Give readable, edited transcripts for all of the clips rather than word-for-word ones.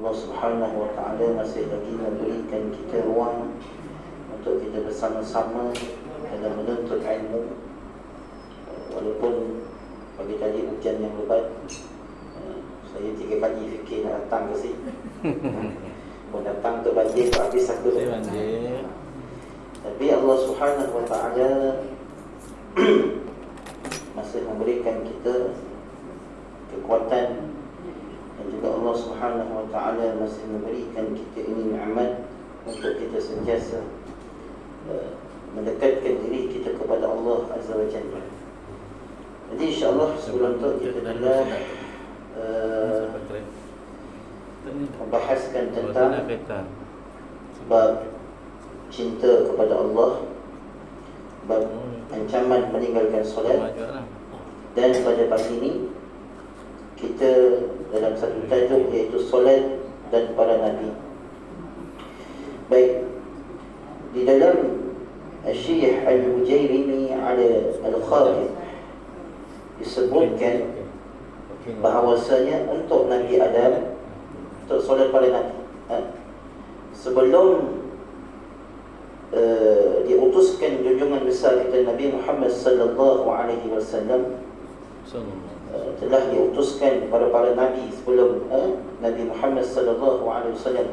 Allah Subhanahu Wa Taala masih lagi memberikan kita ruang untuk kita bersama-sama dalam menuntut ilmu. Walaupun pagi tadi hujan yang lebat, saya 3 kali fikir nak datang ke sini. Pun datang tu banjir, habis aku banjir. Tapi Allah Subhanahu Wa Taala masih memberikan kita kekuatan, dan juga Allah Subhanahu Wa Taala masih memberikan kita ini nikmat untuk kita sentiasa mendekatkan diri kita kepada Allah Azza wa Jalla. Jadi insya-Allah sebelum tu kita telah membahaskan tentang bab cinta kepada Allah, bab ancaman meninggalkan solat. Dan pada pagi ini kita dalam satu tajuk, iaitu solat dan para nabi. Baik, di dalam Syekh Al-Ujairimi ala Al-Khatib disebutkan bahawasanya untuk Nabi Adam, untuk solat para nabi, sebelum diutuskan junjungan besar kita Nabi Muhammad sallallahu alaihi wasallam, telah diutuskan kepada para nabi sebelum Nabi Muhammad sallallahu alaihi wasallam.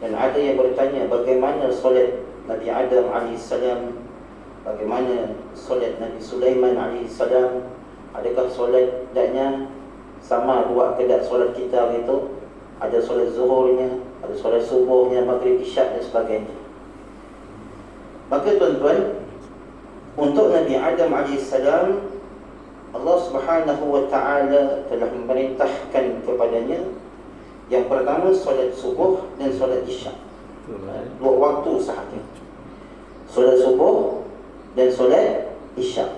Dan ada yang bertanya, bagaimana solat Nabi Adam alaihissalam, bagaimana solat Nabi Sulaiman alaihissalam? Adakah solat daknya sama dua ke dak solat kita itu? Ada solat zuhurnya, ada solat subuhnya, maghrib, isyak dan sebagainya. Maka tuan-tuan, untuk Nabi Adam alaihissalam, Allah Subhanahu Wa Taala telah memerintahkan kepadanya yang pertama solat subuh dan solat isyak. Dua waktu sahaja, solat subuh dan solat isyak.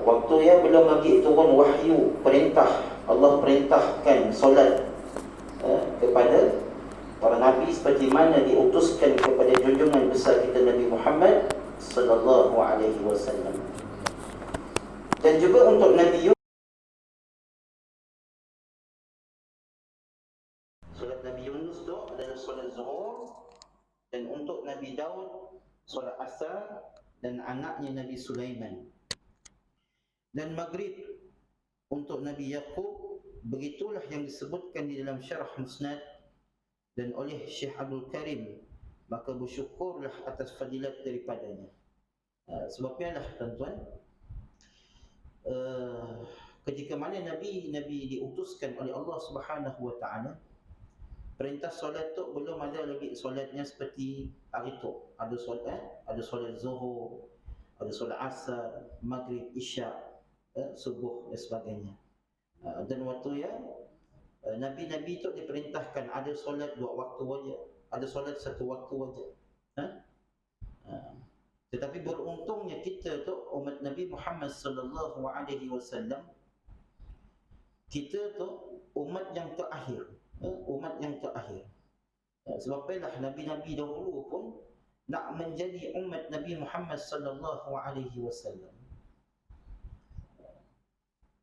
Waktu yang belum lagi turun wahyu, perintah Allah perintahkan solat kepada para nabi seperti mana diutuskan kepada junjungan besar kita Nabi Muhammad sallallahu alaihi wasallam. Dan juga untuk Nabi Yunus, solat Nabi Yunus itu adalah solat zuhur. Dan untuk Nabi Daud, solat asar, dan anaknya Nabi Sulaiman. Dan maghrib untuk Nabi Yaqub. Begitulah yang disebutkan di dalam syarah Musnad dan oleh Syekh Abdul Karim. Maka bersyukurlah atas fadilat daripadanya. Sebabnya lah tuan-tuan, ketika mana Nabi diutuskan oleh Allah Subhanahu Wa Taala, perintah solat tu belum ada lagi solatnya seperti hari tu. Ada solat zuhur, ada solat asar, maghrib, isyak, subuh dan sebagainya. Dan waktu yang Nabi-Nabi tu diperintahkan ada solat 2 waktu saja, ada solat 1 waktu saja. Tetapi beruntungnya kita tu umat Nabi Muhammad sallallahu alaihi wasallam, kita tu umat yang terakhir, sebab itulah Nabi-Nabi dahulu pun nak menjadi umat Nabi Muhammad sallallahu alaihi wasallam.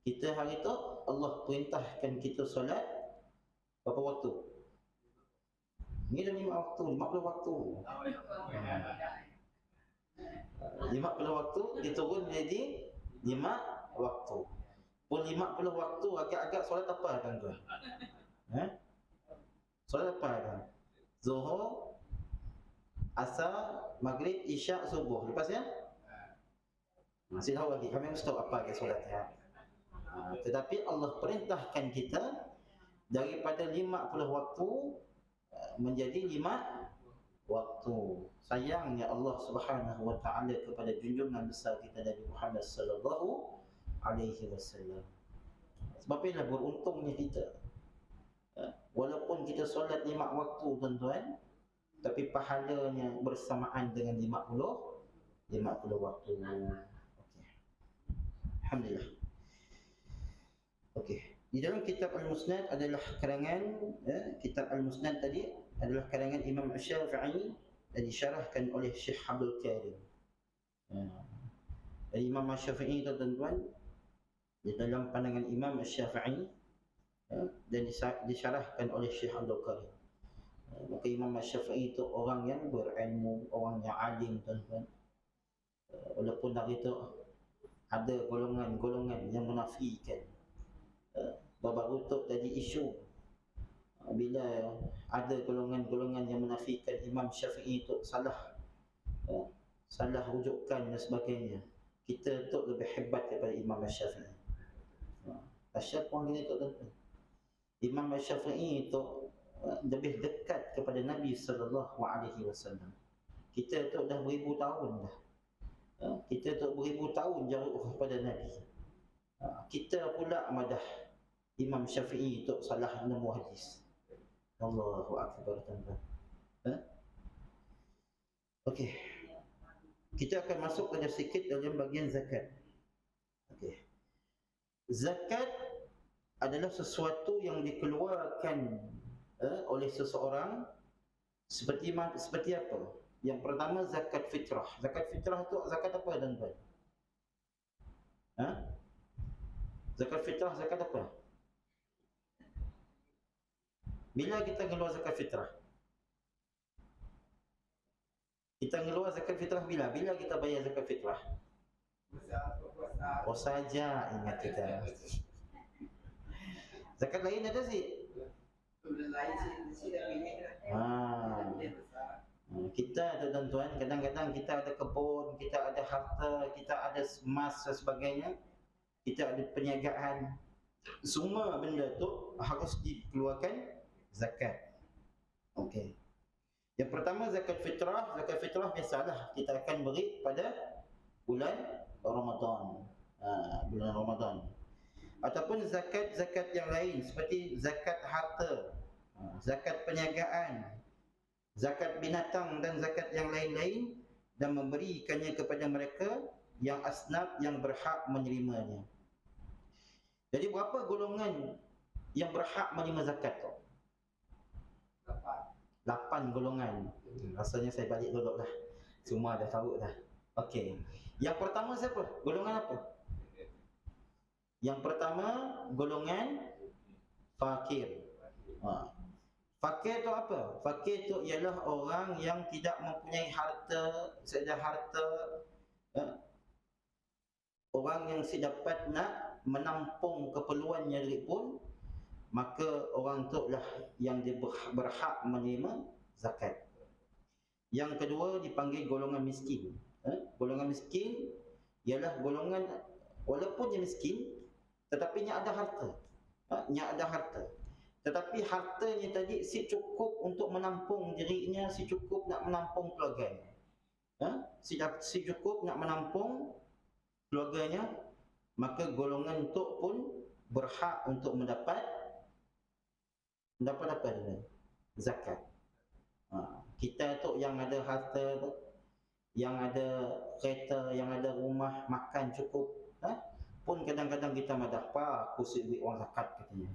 Kita hari tu Allah perintahkan kita solat berapa waktu? Ni dah 5 waktu, 50 waktu. 50 waktu diturun jadi 5 waktu. Pun 50 waktu agak-agak solat apa tuan-tuan? Solat apa kan? Zuhur, asar, maghrib, isyak, subuh. Lepasnya? Masih tahu lagi, kami mesti tahu apa ke solatnya. Tetapi Allah perintahkan kita daripada 50 waktu menjadi 5 waktu. Sayangnya Allah Subhanahu Wa Taala kepada junjungan besar kita Nabi Muhammad sallallahu alaihi wasallam. Sebab itulah beruntungnya kita. Walaupun kita solat 5 waktu tuan-tuan, tapi pahalanya bersamaan dengan 50 waktu. Okey. Alhamdulillah. Okey. Di dalam kitab Al-Musnad adalah karangan kitab Al-Musnad tadi adalah karangan Imam Asy-Syafi'i dan disyarahkan oleh Syekh Abdul Karim. Dan Imam Asy-Syafi'i tuan-tuan, di dalam pandangan Imam Asy-Syafi'i, dan disyarahkan oleh Syekh Abdul Qadir. Maka Imam Syafi'i itu orang yang berilmu, orang yang alim, tuan-tuan. Walaupun dari itu ada golongan-golongan yang menafikan, baru tu jadi isu bila ada golongan-golongan yang menafikan Imam Syafi'i itu salah, salah rujukan dan sebagainya. Kita tu lebih hebat daripada Imam Syafi'i. Asyik orang gini tu, tuan-tuan. Imam Syafi'i itu lebih dekat kepada Nabi sallallahu alaihi wasallam. Kita tu dah beribu tahun dah. Kita tu beribu tahun jauh kepada Nabi. Kita pula madah Imam Syafi'i itu salah nemu hadis. Allahu akbar, tuan-tuan. Okey. Kita akan masuk pada sikit dalam bahagian zakat. Okey. Zakat adalah sesuatu yang dikeluarkan oleh seseorang seperti apa? Yang pertama zakat fitrah. Zakat fitrah itu zakat apa, tuan-tuan? Zakat fitrah zakat apa? Bila kita keluar zakat fitrah? Kita keluar zakat fitrah bila? Bila kita bayar zakat fitrah? Puasa saja, ingat kita. Zakat lain ada sih? Kita tu, tuan-tuan, kadang-kadang kita ada kebun, kita ada harta, kita ada emas dan sebagainya, kita ada perniagaan. Semua benda tu harus dikeluarkan zakat. Okey. Yang pertama zakat fitrah. Zakat fitrah biasalah kita akan beri pada bulan Ramadan. Bulan Ramadan. Ataupun zakat-zakat yang lain seperti zakat harta, zakat perniagaan, zakat binatang dan zakat yang lain-lain, dan memberikannya kepada mereka yang asnaf yang berhak menerimanya. Jadi berapa golongan yang berhak menerima zakat tu? 8 golongan. Rasanya saya balik dulu lah. Semua dah tahu dah. Okey. Yang pertama siapa? Golongan apa? Yang pertama golongan fakir. Fakir tu apa? Fakir tu ialah orang yang tidak mempunyai harta, sekedar harta, orang yang sedapat nak menampung keperluannya diri pun, maka orang tu lah yang dia berhak menerima zakat. Yang kedua dipanggil golongan miskin. Golongan miskin ialah golongan walaupun dia miskin tetapi nya ada harta. Nya ada harta. Tetapi hartanya tadi si cukup untuk menampung dirinya, si cukup nak menampung keluarganya. Si cukup nak menampung keluarganya, maka golongan tu pun berhak untuk mendapat apa dia? Zakat. Kita tu yang ada harta tu, yang ada kereta, yang ada rumah, makan cukup, pun kadang-kadang kita madah, "Pa, aku si duit orang zakat," katanya.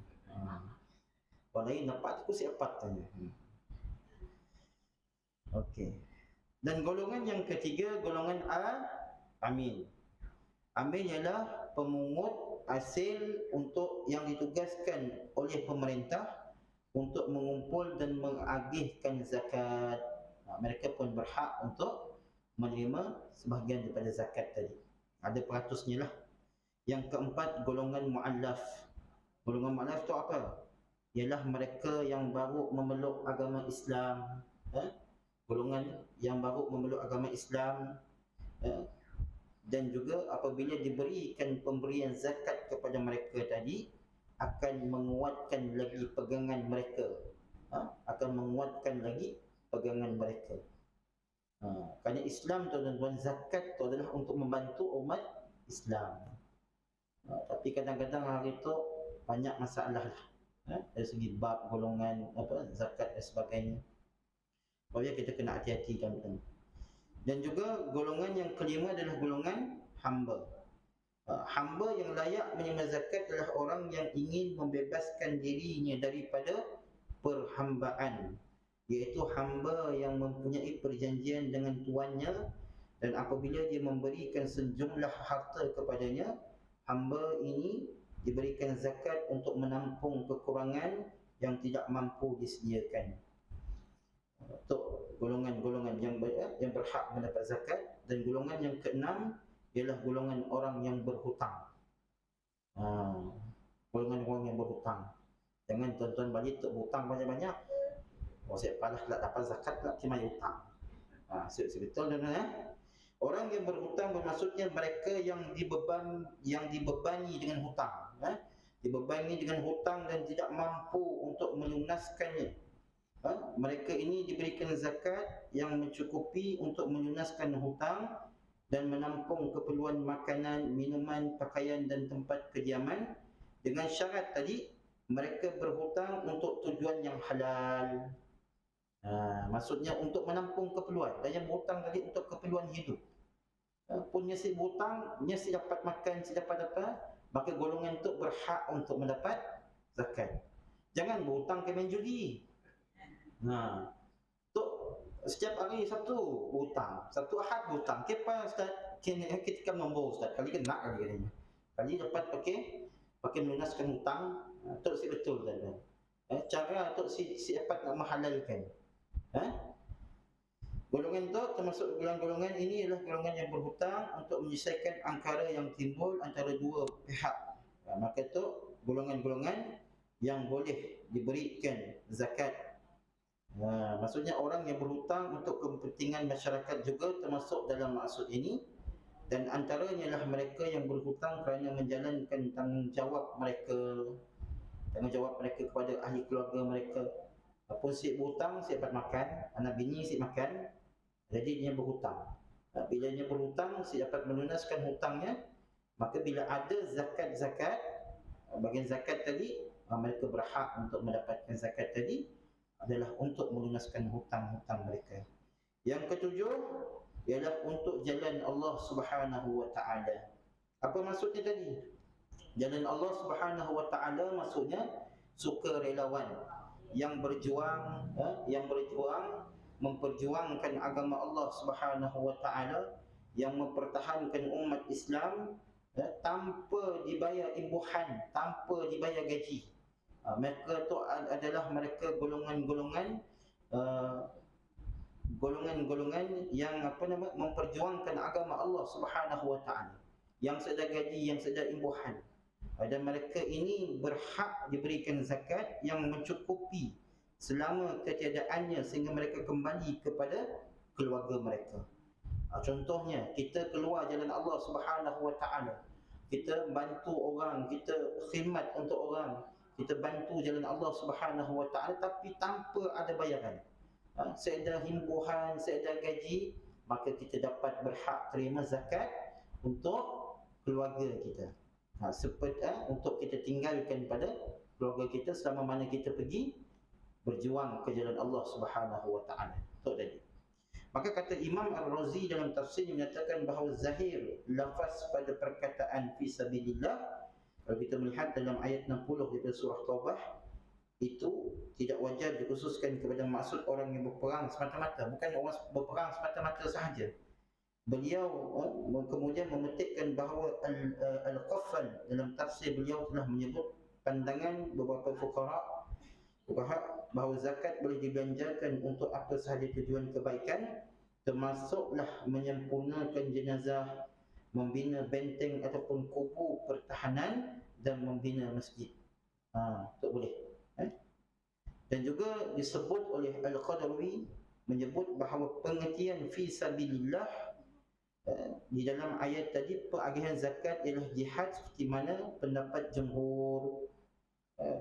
Orang lain dapat, aku si apa tanya. Okey. Dan golongan yang ketiga, golongan amin. Amin ialah pemungut hasil untuk yang ditugaskan oleh pemerintah untuk mengumpul dan mengagihkan zakat. Mereka pun berhak untuk menerima sebahagian daripada zakat tadi. Ada peratusnya lah. Yang keempat, golongan mu'allaf. Golongan mu'allaf tu apa? Ialah mereka yang baru memeluk agama Islam. Golongan yang baru memeluk agama Islam, dan juga apabila diberikan pemberian zakat kepada mereka tadi, akan menguatkan lagi pegangan mereka. Akan menguatkan lagi pegangan mereka. Kerana Islam tu, tuan-tuan, zakat tu adalah untuk membantu umat Islam. Tapi kadang-kadang hari tu banyak masalah lah, dari segi bab golongan zakat dan sebagainya. Supaya kita kena hati-hati, tuan-tuan. Dan juga golongan yang kelima adalah golongan hamba. Hamba yang layak menerima zakat adalah orang yang ingin membebaskan dirinya daripada perhambaan, iaitu hamba yang mempunyai perjanjian dengan tuannya, dan apabila dia memberikan sejumlah harta kepadanya, hamba ini diberikan zakat untuk menampung kekurangan yang tidak mampu disediakan. Untuk golongan-golongan yang berhak mendapat zakat. Dan golongan yang keenam ialah golongan orang yang berhutang. Golongan orang yang berhutang. Jangan tuan-tuan balik untuk berhutang banyak-banyak. Saya panas nak dapat zakat nak timai hutang. Betul tuan-tuan. Orang yang berhutang bermaksudnya mereka yang dibebani dengan hutang. Dibebani dengan hutang dan tidak mampu untuk melunaskannya. Mereka ini diberikan zakat yang mencukupi untuk melunaskan hutang dan menampung keperluan makanan, minuman, pakaian dan tempat kediaman, dengan syarat tadi mereka berhutang untuk tujuan yang halal. Maksudnya untuk menampung keperluan. Dan yang berhutang tadi untuk keperluan hidup. Punya si berhutang, nya si dapat makan, si dapat apa, maka golongan itu berhak untuk mendapat zakat. Jangan berhutang ke main judi. Setiap hari Sabtu berhutang, Sabtu Ahad berhutang. Kepa Ustaz, kita nombor Ustaz, kali kena kali katanya. Kali dapat pakai melunaskan hutang, tok si betul tadi. Cara tok si dapat nak menghalalkan. Golongan itu termasuk golongan ini adalah golongan yang berhutang untuk menyelesaikan angkara yang timbul antara dua pihak. Maka itu golongan-golongan yang boleh diberikan zakat. Maksudnya orang yang berhutang untuk kepentingan masyarakat juga termasuk dalam maksud ini. Dan antaranya lah mereka yang berhutang kerana menjalankan tanggungjawab mereka kepada ahli keluarga mereka. Apun si berhutang, si dapat makan, anak bini si makan, jadi dia berhutang. Bila dia berhutang, si dapat melunaskan hutangnya. Maka bila ada zakat-zakat, bagian zakat tadi, mereka berhak untuk mendapatkan zakat tadi adalah untuk melunaskan hutang-hutang mereka. Yang ketujuh ialah untuk jalan Allah Subhanahu wa taala. Apa maksudnya tadi? Jalan Allah Subhanahu wa taala maksudnya sukarelawan yang berjuang memperjuangkan agama Allah Subhanahu wa taala, yang mempertahankan umat Islam tanpa dibayar imbuhan, tanpa dibayar gaji. Mereka tu adalah mereka golongan-golongan yang memperjuangkan agama Allah Subhanahu wa taala, yang sedar gaji, yang sedar imbuhan. Dan mereka ini berhak diberikan zakat yang mencukupi selama ketiadaannya sehingga mereka kembali kepada keluarga mereka. Contohnya, kita keluar jalan Allah Subhanahu wa taala, kita bantu orang, kita khidmat untuk orang, kita bantu jalan Allah Subhanahu wa taala tapi tanpa ada bayaran. Seedar himbuhan, seedar gaji, maka kita dapat berhak terima zakat untuk keluarga kita. Seperti untuk kita tinggalkan pada keluarga kita selama mana kita pergi berjuang ke jalan Allah Subhanahu wa taala. Itu tadi. Maka kata Imam Al-Razi dalam tafsirnya menyatakan bahawa zahir lafaz pada perkataan fi sabilillah, kalau kita melihat dalam ayat 60 daripada surah Taubah, itu tidak wajar dikhususkan kepada maksud orang yang berperang semata-mata, bukan orang berperang semata-mata sahaja. Beliau kemudian memetikkan bahawa Al-Qaffal dalam tafsir beliau telah menyebut pandangan beberapa fuqaha bahawa zakat boleh dibelanjakan untuk apa sahaja tujuan kebaikan, termasuklah menyempurnakan jenazah, membina benteng ataupun kubu pertahanan, dan membina masjid. Itu boleh. Dan juga disebut oleh Al-Qadwi menyebut bahawa pengertian fi sabilillah di dalam ayat tadi, pengagihan zakat ialah jihad seperti mana pendapat jumhur.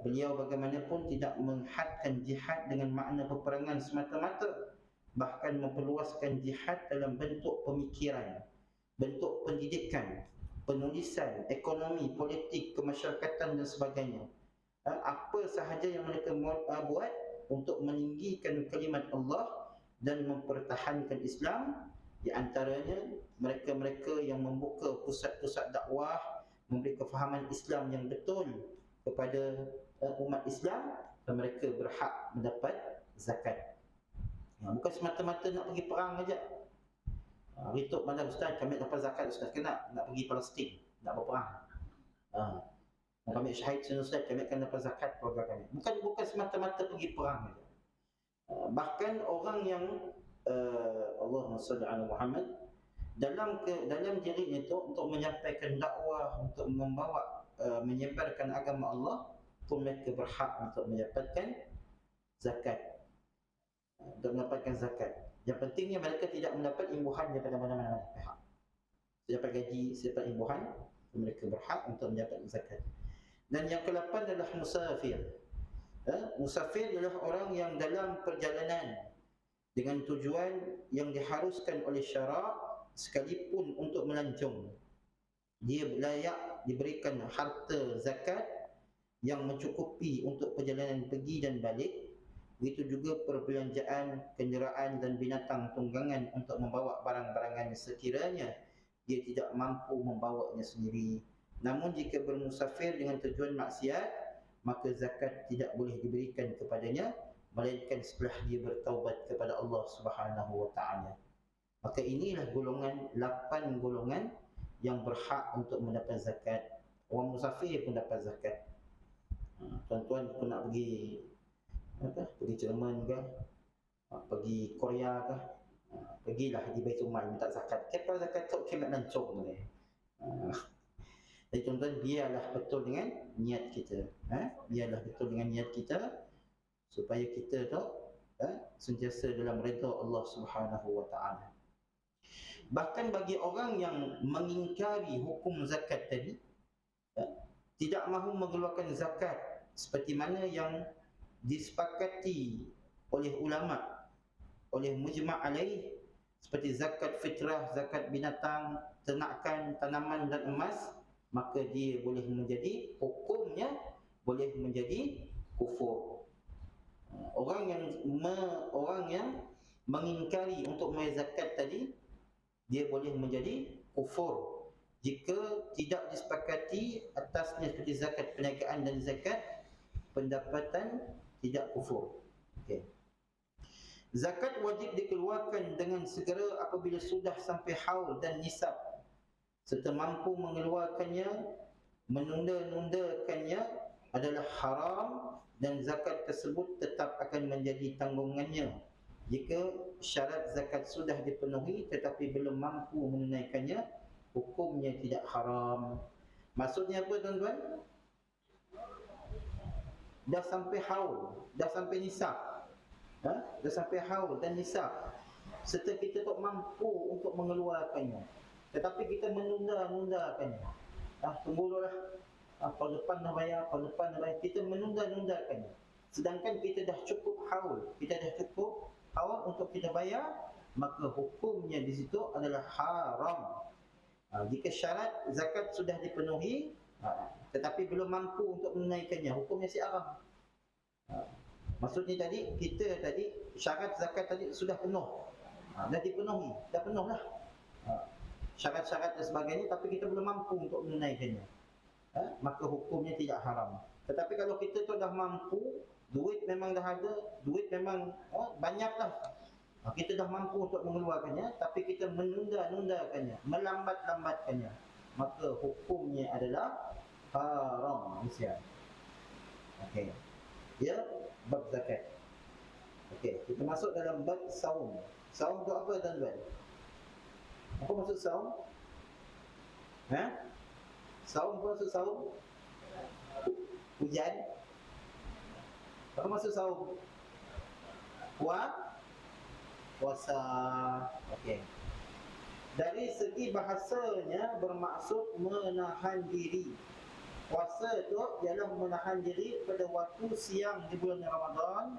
Beliau bagaimanapun tidak menghadkan jihad dengan makna peperangan semata-mata, bahkan memperluaskan jihad dalam bentuk pemikiran, bentuk pendidikan, penulisan, ekonomi, politik, kemasyarakatan dan sebagainya. Apa sahaja yang mereka buat untuk meninggikan kalimat Allah dan mempertahankan Islam. Di antaranya mereka-mereka yang membuka pusat-pusat dakwah, memberi kefahaman Islam yang betul kepada umat Islam, dan mereka berhak mendapat zakat. Bukan semata-mata nak pergi perang saja. Rituk mana Ustaz, kami dapat zakat Ustaz, kena nak pergi Palestin, nak berperang. Kami syahid sini Ustaz, kami akan dapat zakat keluarga kami. Bukan semata-mata pergi perang saja. Bahkan orang yang Allahumma salli ala Muhammad, dalam dirinya itu untuk menyampaikan dakwah, untuk membawa menyebarkan agama Allah pun mereka berhak untuk mendapatkan zakat. Untuk mendapatkan zakat. Yang pentingnya mereka tidak mendapat imbuhan daripada mana-mana pihak. Dapat gaji, dapat imbuhan, mereka berhak untuk mendapat zakat. Dan yang ke-8 adalah musafir. Musafir adalah orang yang dalam perjalanan dengan tujuan yang diharuskan oleh syarak, sekalipun untuk melancong. Dia layak diberikan harta zakat yang mencukupi untuk perjalanan pergi dan balik. Begitu juga perbelanjaan kenderaan dan binatang tunggangan untuk membawa barang-barangan sekiranya dia tidak mampu membawanya sendiri. Namun jika bermusafir dengan tujuan maksiat, maka zakat tidak boleh diberikan kepadanya melainkan setelah dia bertaubat kepada Allah Subhanahu wa taala. Maka inilah golongan 8 golongan yang berhak untuk mendapat zakat. Orang musafir pun dapat zakat. Tuan-tuan pun nak pergi Jerman ke, pergi Korea ke, pergilah di Baitul Mal minta zakat. Kalau zakat tu kemat lancung ni. Jadi tuan-tuan, biarlah betul dengan niat kita. Biarlah betul dengan niat kita supaya kita tu sentiasa dalam redha Allah Subhanahu wa taala. Bahkan bagi orang yang mengingkari hukum zakat tadi, tidak mahu mengeluarkan zakat seperti mana yang disepakati oleh ulama, oleh mujma' alaih, seperti zakat fitrah, zakat binatang, ternakan, tanaman dan emas, maka dia boleh menjadi, hukumnya boleh menjadi kufur. Orang yang mengingkari untuk membayar zakat tadi, dia boleh menjadi kufur jika tidak disepakati atasnya seperti zakat perniagaan dan zakat pendapatan, tidak kufur. Okey. Zakat wajib dikeluarkan dengan segera apabila sudah sampai haul dan nisab, serta mampu mengeluarkannya. Menunda-nundakannya adalah haram dan zakat tersebut tetap akan menjadi tanggungannya jika syarat zakat sudah dipenuhi tetapi belum mampu menunaikannya. Hukumnya tidak haram. Maksudnya apa tuan-tuan? Dah sampai haul, dah sampai nisab, dah sampai haul dan nisab, serta kita tak mampu untuk mengeluarkannya, tetapi kita menunda-nundakannya. Tunggu dulu lah, tahun depan dah bayar, kita menunda-nundakannya. Sedangkan kita dah cukup haul, untuk kita bayar, maka hukumnya di situ adalah haram. Jika syarat zakat sudah dipenuhi tetapi belum mampu untuk menunaikannya, hukumnya si haram. Maksudnya kita tadi syarat zakat tadi sudah penuh, dah dipenuhi, dah penuh lah syarat-syarat dan sebagainya, tapi kita belum mampu untuk menunaikannya, maka hukumnya tidak haram. Tetapi kalau kita tu dah mampu, duit memang dah ada, duit memang banyak lah, kita dah mampu untuk mengeluarkannya, tapi kita menunda-nundakannya, melambat-lambatkannya, maka hukumnya adalah haram. Okey. Ya, bab zakat. Okey, kita masuk dalam bab saum. Saum tu apa tuan-tuan? Apa maksud saum? Saum apa maksud saum? Hujan. Apa maksud saum? Puasa. Okey. Dari segi bahasanya bermaksud menahan diri. Puasa itu ialah menahan diri pada waktu siang di bulan Ramadan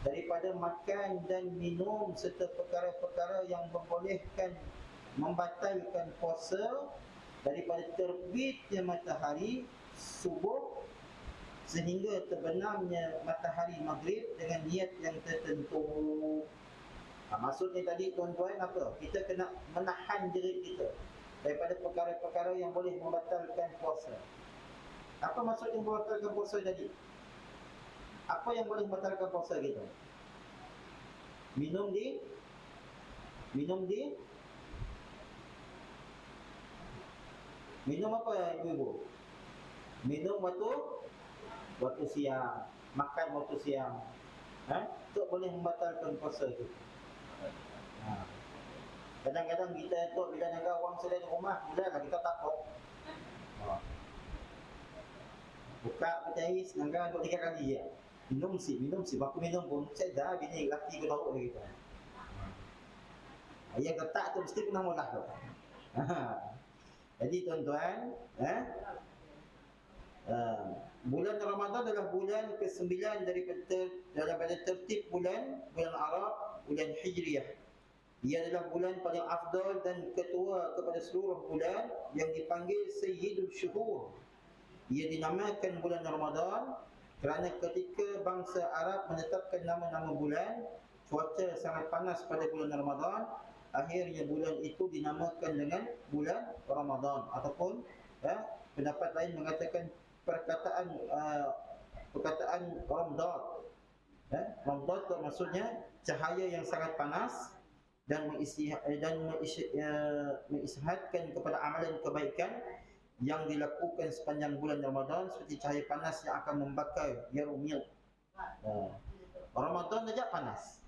daripada makan dan minum serta perkara-perkara yang membolehkan membatalkan puasa daripada terbitnya matahari subuh sehingga terbenamnya matahari maghrib dengan niat yang tertentu. Maksudnya tadi tuan-tuan apa? Kita kena menahan diri kita daripada perkara-perkara yang boleh membatalkan puasa. Apa maksud yang membatalkan puasa tadi? Apa yang boleh membatalkan puasa kita? Minum apa ibu-ibu? Minum waktu siang, makan waktu siang. Itu boleh membatalkan puasa itu. Kadang-kadang kita tu bila jaga orang selain rumah, mulalah kita takut. Buka petai senangkan untuk 3 kali ya. Minum si, aku minum pun saya dah bini laki ke tahu kita. Yang ketak tu mesti kena mulah tu. Jadi tuan-tuan, bulan Ramadan adalah bulan ke-9 daripada tertib bulan Arab, bulan Hijriah. Ia adalah bulan paling afdal dan ketua kepada seluruh bulan yang dipanggil Sayyidul Syuhur. Ia dinamakan bulan Ramadan kerana ketika bangsa Arab menetapkan nama-nama bulan, cuaca sangat panas pada bulan Ramadan. Akhirnya bulan itu dinamakan dengan bulan Ramadan. Ataupun pendapat lain mengatakan perkataan Ramadan. Ramadan itu maksudnya cahaya yang sangat panas dan mengisyaratkan kepada amalan kebaikan yang dilakukan sepanjang bulan Ramadan seperti cahaya panas yang akan membakar yarumil. Ramadan saja panas.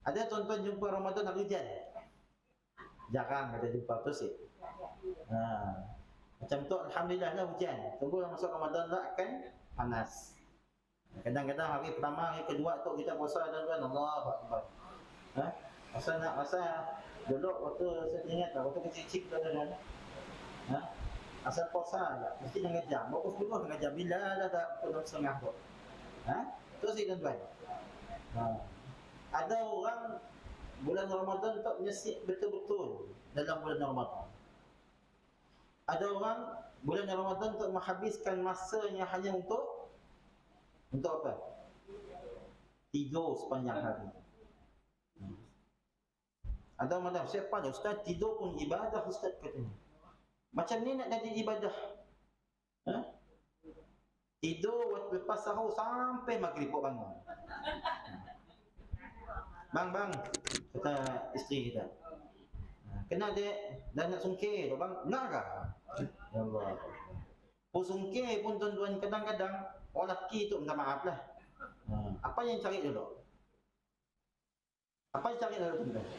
Ada tuan-tuan jumpa Ramadan nak hujan? Jarang ada jumpa tu sih. Macam tu alhamdulillah lah hujan. Tunggulah masuk Ramadan lah akan panas. Kadang-kadang hari pertama, hari kedua tu kita puasa tuan-tuan, Allahu Akbar. Masa dulu waktu saya ingat lah, waktu kecil-kecil tuan-tuan. Asal puasa lah, mesti dengan jam. Bapak 10 dengan jam, bila dah tak penuh setengah tu. Itu sih tuan-tuan. Ada orang bulan Ramadan tak menyesik betul-betul dalam bulan Ramadan. Ada orang bulan Ramadan tak menghabiskan masanya hanya untuk apa? Tidur sepanjang hari. Ada macam siapa dah ustaz tidur pun ibadah ustaz katanya. Macam ni nak jadi ibadah. Tidur waktu lepas sahur sampai maghrib buat bangun. Bang, kata isteri kita. Kena dek, dah nak sungkir tu bang, nak kah? Ya Allah. Sungkir pun tuan-tuan kadang-kadang orang lelaki tu minta maaf lah. Apa yang cari dulu? Apa yang cari dulu tuan-tuan?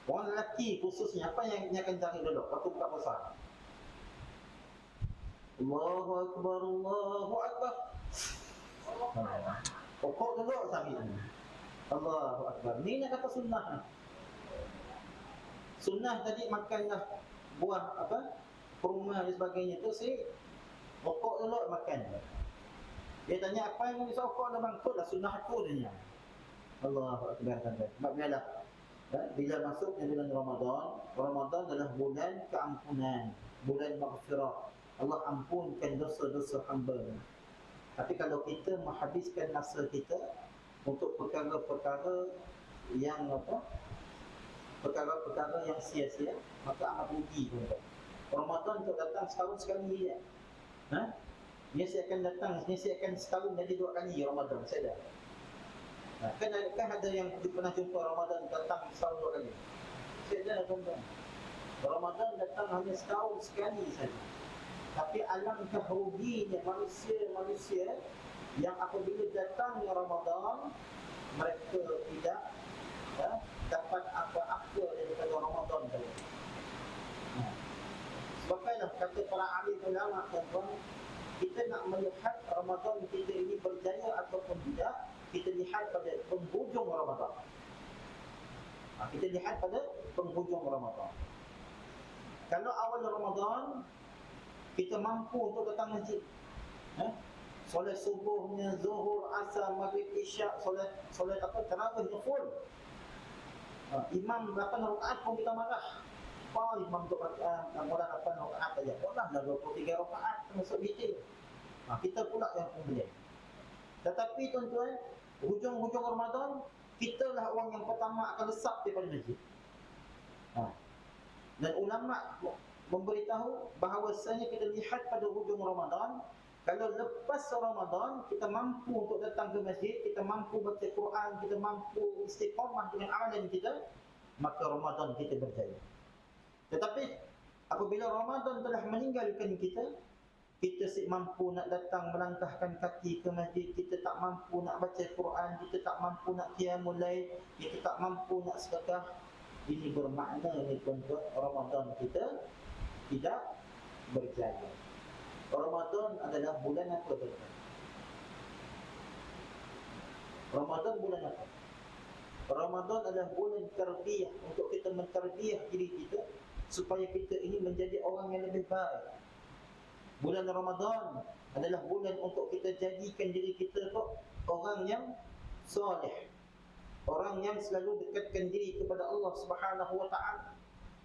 Orang lelaki khususnya apa yang dia akan cari dulu waktu buka puasa? Allahu Akbar, Allahu Akbar. Pokok dulu cari ni. Allahu Akbar. Ni nak kata sunnah. Sunnah tadi makanlah buah apa? Kurma dan sebagainya tu si pokok dulu makan. Dia tanya apa yang bisa pokok dah bang? Tu dah sunnah aku dia. Allahu Akbar. Sebab biarlah bila masuknya bulan Ramadan adalah bulan keampunan, bulan maghfirah. Allah ampunkan dosa-dosa hamba. Tapi kalau kita menghabiskan masa kita untuk perkara-perkara yang perkara-perkara yang sia-sia, maka amat rugi tuan-tuan. Ramadan tu datang setahun sekali je. Dia akan datang, dia akan setahun jadi 2 kali Ramadan, saya dah. Kan ada yang pernah jumpa Ramadan datang setahun 2 kali. Saya dah tuan-tuan. Ramadan datang hanya setahun sekali saja. Tapi alangkah ruginya manusia yang apabila datangnya Ramadan mereka tidak dapat apa-apa daripada Ramadan tadi. Sebabkanlah kata para ahli ulama tuan-tuan, kita nak melihat Ramadan kita ini berjaya ataupun tidak, kita lihat pada penghujung Ramadan. Kita lihat pada penghujung Ramadan. Kalau awal Ramadan kita mampu untuk datang masjid, solat subuhnya, zuhur, asar, maghrib, isyak, solat apa, tarawih full. Imam 8 rakaat pun kita marah. Imam tu mula 8 rakaat saja. Boleh dah 23 rakaat termasuk witir. Kita pula yang kemudian. Tetapi tuan-tuan, hujung-hujung Ramadan, kita lah orang yang pertama akan lesap daripada masjid. Dan ulama memberitahu bahawasanya kita lihat pada hujung Ramadan, kalau lepas Ramadan kita mampu untuk datang ke masjid, kita mampu baca Quran, kita mampu istiqamah dengan amalan kita, maka Ramadan kita berjaya. Tetapi Apabila Ramadan telah meninggalkan kita, kita tak mampu nak datang melangkahkan kaki ke masjid, kita tak mampu nak baca Quran, kita tak mampu nak qiyamul lail, kita tak mampu nak sedekah. Ini bermakna ni tuan-tuan, Ramadan kita tidak berjaya. Ramadan adalah bulan apa tuan-tuan? Ramadan bulan apa? Ramadan adalah bulan tarbiyah, untuk kita mentarbiyah diri kita supaya kita ini menjadi orang yang lebih baik. Bulan Ramadan adalah bulan untuk kita jadikan diri kita tu orang yang soleh, orang yang selalu dekatkan diri kepada Allah Subhanahu wa taala.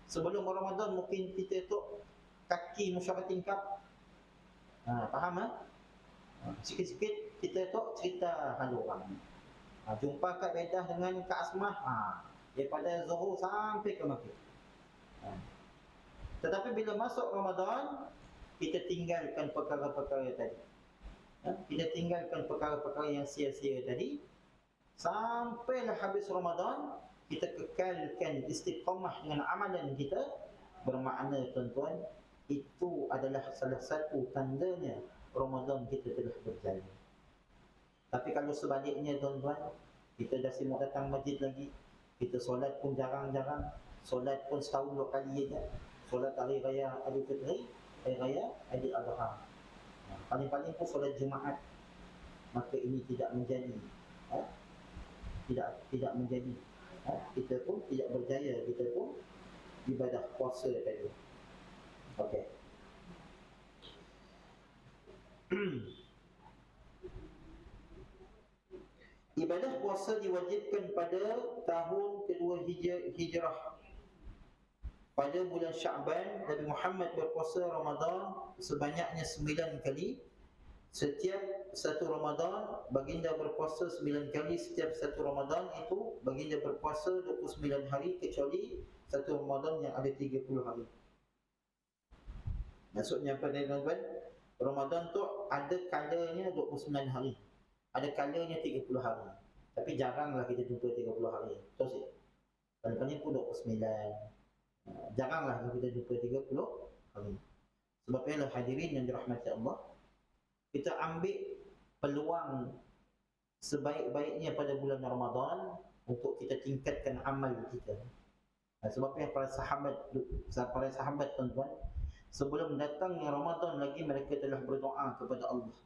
Sebelum Ramadan mungkin kita tu kaki musyawarah tingkap. Faham ah? Sikit-sikit kita tu cerita hal orang. Jumpa Kak Bedah dengan Kak Asmah, daripada Zuhur sampai ke Maghrib. Tetapi bila masuk Ramadan, kita tinggalkan perkara-perkara tadi. Kita tinggalkan perkara-perkara yang sia-sia tadi. Sampailah habis Ramadan, kita kekalkan istiqamah dengan amalan kita. Bermakna tuan-tuan, itu adalah salah satu tandanya Ramadan kita telah berjaya. Tapi kalau sebaliknya tuan-tuan, kita dah sibuk datang masjid lagi, kita solat pun jarang-jarang, solat pun setahun 2 kali je, solat hari raya Aidil Fitri, hari raya Aidil Adha, paling-paling pun solat Jumaat, maka ini tidak menjadi tidak menjadi kita pun tidak berjaya, kita pun ibadah puasa tadi. Okey. Ibadah puasa diwajibkan pada tahun kedua hijrah. Pada bulan Sya'ban, Nabi Muhammad berpuasa Ramadan sebanyaknya 9 kali. Setiap satu Ramadan, baginda berpuasa 9 kali. Setiap satu Ramadan itu, baginda berpuasa 29 hari, kecuali satu Ramadan yang ada 30 hari. Maksudnya apa tuan-tuan? Ramadan tu ada kalanya 29 hari, ada kalanya 30 hari. Tapi jaranglah kita jumpa 30 hari. Terus kadang-kadang pun 29. Jaranglah kita jumpa 30 hari. Sebab itulah hadirin yang dirahmati Allah, kita ambil peluang sebaik-baiknya pada bulan Ramadan untuk kita tingkatkan amal kita. Sebab itu para sahabat tuan-tuan, sebelum datangnya Ramadan lagi mereka telah berdoa kepada Allah.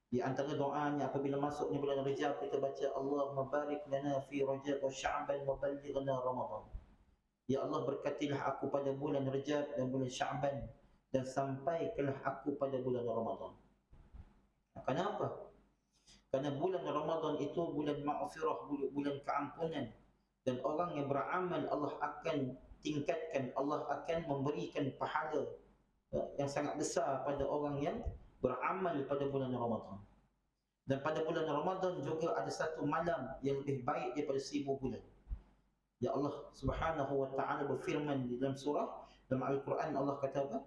Di antara doanya apabila masuknya bulan Rajab, kita baca Allahumma barik lana fi Rajab wa Sya'ban wa ballighna Ramadan. Ya Allah, berkatilah aku pada bulan Rajab dan bulan Sya'ban, dan sampaikanlah aku pada bulan Ramadan. Kenapa? Kerana bulan Ramadan itu bulan maghfirah, bulan keampunan, dan orang yang beramal Allah akan tingkatkan, Allah akan memberikan pahala yang sangat besar pada orang yang beramal pada bulan Ramadan. Dan pada bulan Ramadan juga ada satu malam yang lebih baik daripada 1000 bulan. Ya Allah Subhanahu wa ta'ala berfirman di dalam surah, dalam Al-Quran Allah kata apa?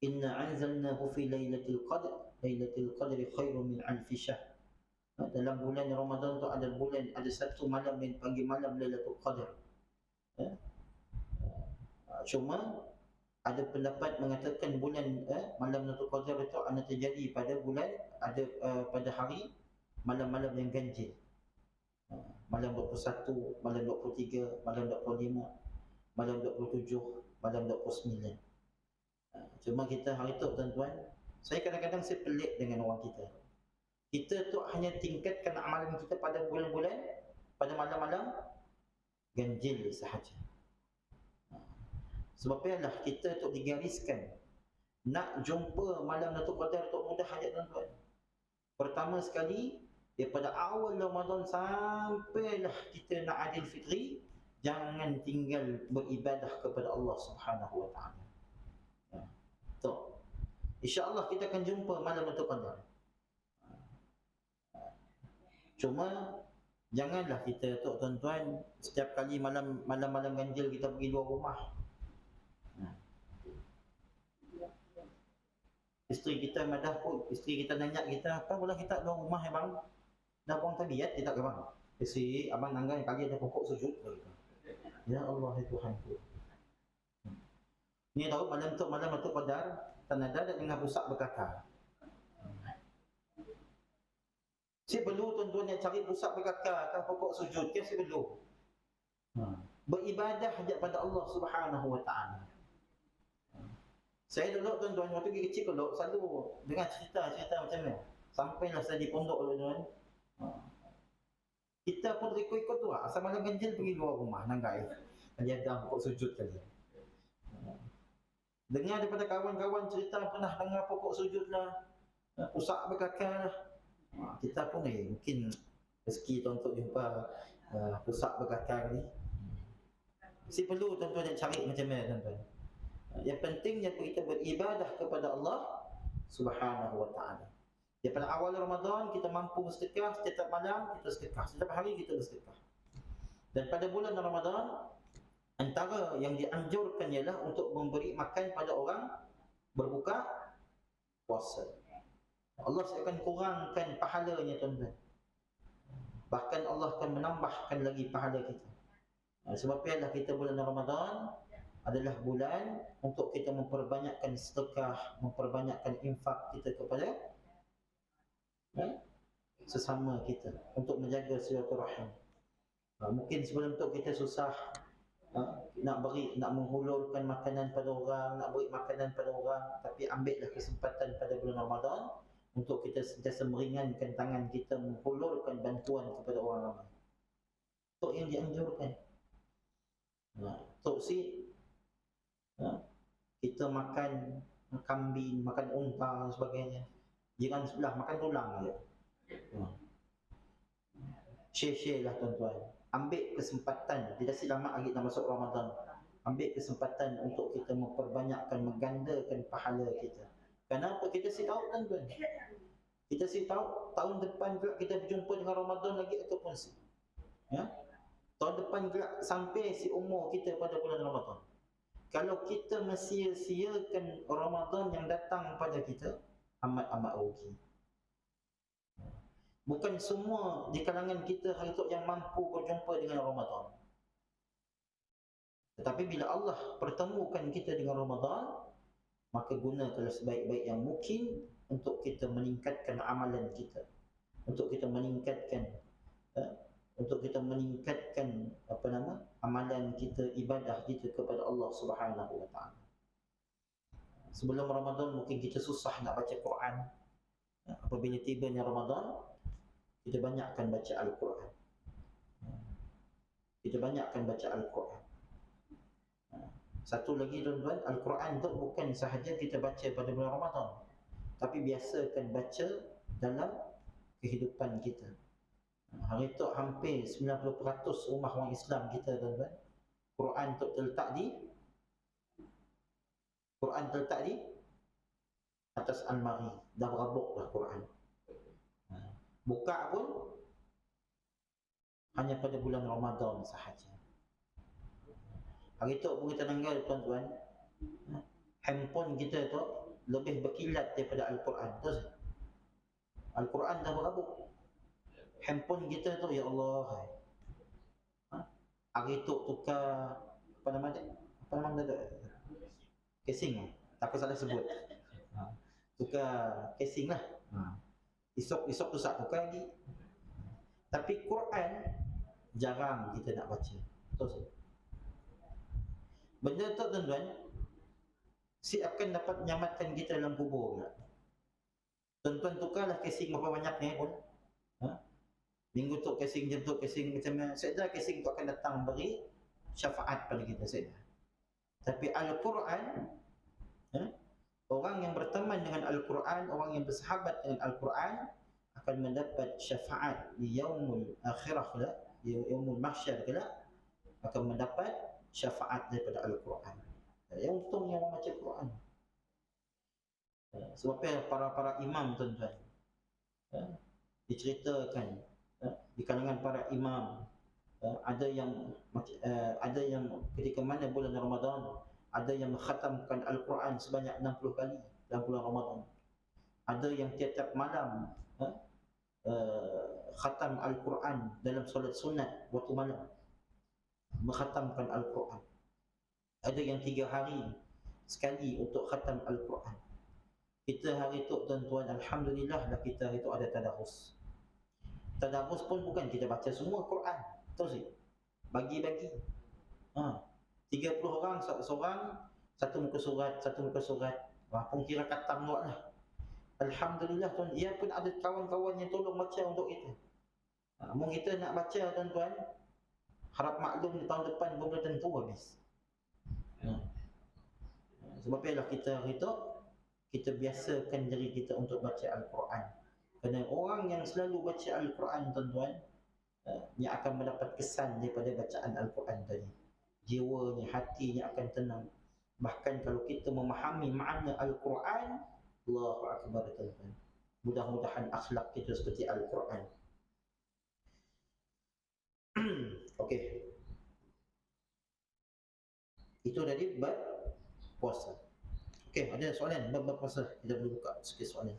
Inna anzalnahu fi lailatul qadr, lailatul qadri khairun min alfi syahr. Dalam bulan Ramadan tu ada satu malam yang panggil malam Lailatul Qadar. Cuma ada pendapat mengatakan bulan malam Lailatul Qadar itu akan terjadi pada pada hari malam-malam yang ganjil. Malam 21, malam 23, malam 25, malam 27, malam 29. Cuma kita hari tu tuan-tuan, saya kadang-kadang pelik dengan orang kita. Kita tu hanya tingkatkan amalan kita pada bulan-bulan, pada malam-malam ganjil sahaja. Sebab ialah kita tu digariskan nak jumpa malam Lailatul Qadar tu mudah saja tuan-tuan. Pertama sekali, daripada awal Ramadan sampailah kita nak Aidil Fitri, jangan tinggal beribadah kepada Allah Subhanahu wa ta'ala. InsyaAllah kita akan jumpa malam Lailatul Qadar. Cuma janganlah kita tu tuan-tuan setiap kali malam ganjil kita pergi luar rumah. Isteri kita madah pun, isteri kita nanya kita, apa pula kita luar rumah bang? Dah buang tabiat kita ke bang? Isteri abang nanggai kali ada pokok sujud gitu. Ya Allah, ya Tuhanku. Ni tahu malam tu Qadar, Tanada dan dengan pusat berkata. Si perlu tuan-tuan yang cari pusat berkata ke pokok sujud ke si perlu. Beribadah hanya pada Allah Subhanahu Wa Taala. Saya dulu tuan-tuan waktu kecil dulu selalu dengan cerita-cerita macam ni. Sampailah saya di pondok tuan-tuan. Kita pun ikut-ikut tu lah. Asal malam ganjil pergi luar rumah nanggai. Dia dah pokok sujud kali. Dengar daripada kawan-kawan cerita pernah dengar pokok sujud lah, pusat berkakar lah. Kita pun mungkin rezeki tu untuk jumpa pusat berkakar ni. Si perlu tuan-tuan yang cari macam mana tuan-tuan. Yang pentingnya kita beribadah kepada Allah Subhanahu Wa Taala. Daripada awal Ramadan kita mampu bersedekah, setiap malam kita sedekah, setiap hari kita bersedekah. Dan pada bulan Ramadan antara yang dianjurkan ialah untuk memberi makan pada orang berbuka puasa. Allah akan kurangkan pahalanya tuan-tuan. Bahkan Allah akan menambahkan lagi pahala kita. Sebab ialah kita bulan Ramadan adalah bulan untuk kita memperbanyakkan sedekah, memperbanyakkan infak kita kepada sesama kita untuk menjaga silaturahim. Mungkin sebelum tu kita susah nak menghulurkan makanan pada orang, nak beri makanan pada orang, tapi ambillah kesempatan pada bulan Ramadan untuk kita sentiasa meringankan tangan kita menghulurkan bantuan kepada orang ramai. Itu yang dianjurkan. Tok si kita makan kambing, makan unta dan sebagainya. Jiran sebelah makan tulang je. Share-share lah tuan-tuan. Ambil kesempatan, tidak selamat lagi nak masuk Ramadan. Ambil kesempatan untuk kita memperbanyakkan, menggandakan pahala kita. Kenapa? Kita si tahu tuan-tuan. Kita si tahu tahun depan kelak kita berjumpa dengan Ramadan lagi ataupun si. Tahun depan kelak sampai si umur kita pada bulan Ramadan. Kalau kita sia-siakan Ramadan yang datang pada kita, amat-amat rugi. Bukan semua di kalangan kita hari itu yang mampu berjumpa dengan Ramadan. Tetapi bila Allah pertemukan kita dengan Ramadan, maka gunakanlah sebaik-baik yang mungkin untuk kita meningkatkan amalan kita, untuk kita meningkatkan amalan kita, ibadah kita kepada Allah Subhanahu Wa Taala. Sebelum Ramadan mungkin kita susah nak baca Quran. Apabila tibanya Ramadan, kita banyakkan baca Al-Quran. Satu lagi tuan-tuan, Al-Quran tu bukan sahaja kita baca pada bulan Ramadan, tapi biasakan baca dalam kehidupan kita. Hari tu hampir 90% rumah orang Islam kita tuan-tuan, Quran tu terletak di atas almari, dah berabuk dah Quran. Buka pun hanya pada bulan Ramadan sahaja. Hari tu pun kita nanggal tuan-tuan, handphone kita tu lebih berkilat daripada Al-Quran. Terus Al-Quran dah berabuk, handphone kita tu, ya Allah. Hari tu tukar apa nama dia? Casing. Takut salah sebut. Tukar casing lah. Esok tu tak tukar lagi. Tapi Quran jarang kita nak baca. Betul. Benda tu tuan-tuan, si akan dapat menyelamatkan kita dalam kubur pula. Tuan-tuan tukarlah casing berapa banyak ni pun. Minggu tu casing jentuk, casing macam mana. Sedar casing tu akan datang beri syafaat pada kita, sedar. Tapi Al-Quran, orang yang berteman dengan Al-Quran, orang yang bersahabat dengan Al-Quran akan mendapat syafaat di yaumul akhirah kelak, di yaumul mahsyar kelak, akan mendapat syafaat daripada Al-Quran. Yang untungnya orang baca Quran. Sebab para imam tuan-tuan, diceritakan di kalangan para imam, ada yang ketika mana bulan Ramadan, ada yang mengkhatamkan Al-Quran sebanyak 60 kali dalam bulan Ramadan. Ada yang tiap-tiap malam khatam Al-Quran dalam solat sunat waktu malam. mengkhatamkan Al-Quran. Ada yang 3 hari sekali untuk khatam Al-Quran. Kita hari tu tuan-tuan, alhamdulillah lah kita hari tu ada tadarus. Tadarus pun bukan kita baca semua Quran, tahu sih? Bagi-bagi. 30 orang seorang satu muka surat. Pun kira khatam buatlah. Alhamdulillah tuan, ia pun ada kawan-kawan yang tolong baca untuk kita. Mungkin kita nak baca tuan-tuan, harap maklum tahun depan belum tentu habis. Sebab itulah kita hari tu kita biasakan diri kita untuk baca Al-Quran. Kerana orang yang selalu baca Al-Quran tuan-tuan, yang akan mendapat kesan daripada bacaan Al-Quran tadi. Jiwanya, hatinya akan tenang. Bahkan kalau kita memahami makna Al-Quran, Allahu Akbar tuan-tuan. Mudah-mudahan akhlak kita seperti Al-Quran. Okey. Itu tadi bab puasa. Okey, ada soalan bab puasa? Kita boleh buka sikit soalan.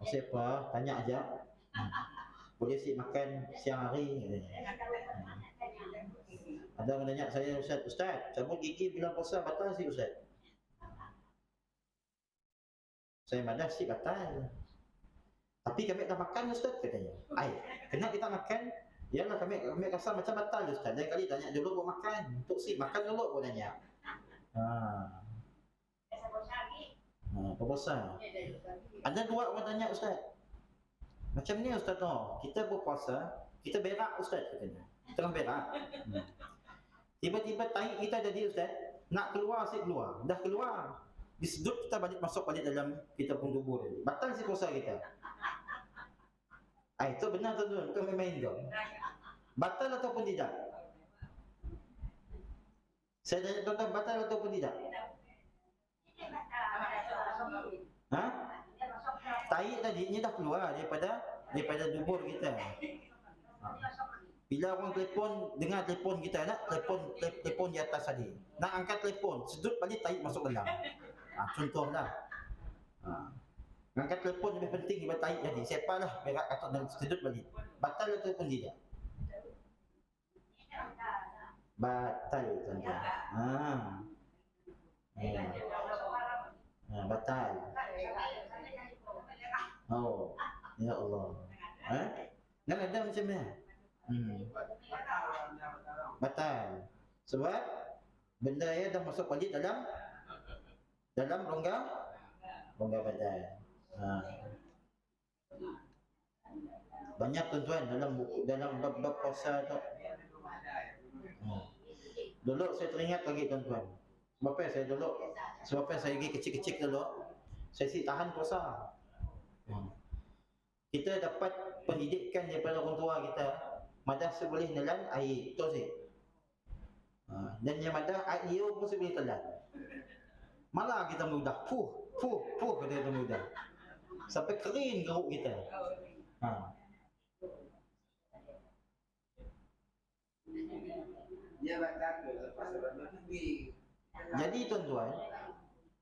Siapa? Tanya aja. Boleh si makan siang hari. Ada yang tanya saya, Ustaz, cabut gigi bila puasa batal si Ustaz? Saya madah si batal. Tapi kami dah makan Ustaz, katanya. Kena kita makan. Yalah kami rasa macam batal Ustaz. Lain kali tanya dulu buat makan. Untuk si makan dulu pun tanya. Puasa. Ada dua orang tanya Ustaz. Macam ni Ustaz tu, kita berpuasa, kita berak Ustaz katanya. Tengah berak. Tiba-tiba tahi kita jadi Ustaz, nak keluar si keluar. Dah keluar. Disedut kita masuk balik dalam kita pun tubuh tadi. Batal si puasa kita. Itu benar tuan-tuan, bukan main-main tu. Batal ataupun tidak? Saya tanya tuan-tuan, batal ataupun tidak? Tahi tadi ini dah keluar daripada dubur kita. Bila orang telefon, dengar telefon kita, nak telefon di atas tadi, nak angkat telefon, sedut balik tahi masuk dalam. Contohlah. Angkat telefon lebih penting daripada tahi tadi. Siapalah berak atau dan sedut balik. Batal ataupun tidak? Batal tuan-tuan. Batal. Ya Allah. Dan ada macam ni. Batal. Sebab benda yang dah masuk balik dalam rongga badan. Banyak tuan-tuan dalam bab puasa tu. Dulu saya teringat lagi tuan-tuan. Sebab saya pergi kecil-kecil dulu, saya tahan puasa. Kita dapat pendidikan daripada orang tua kita, madah seboleh nelan air, tu sih. Dan yang madah air liur pun seboleh telan. Malah kita mudah, puh kata kita mudah. Sampai kering geruk kita. Jadi tuan-tuan,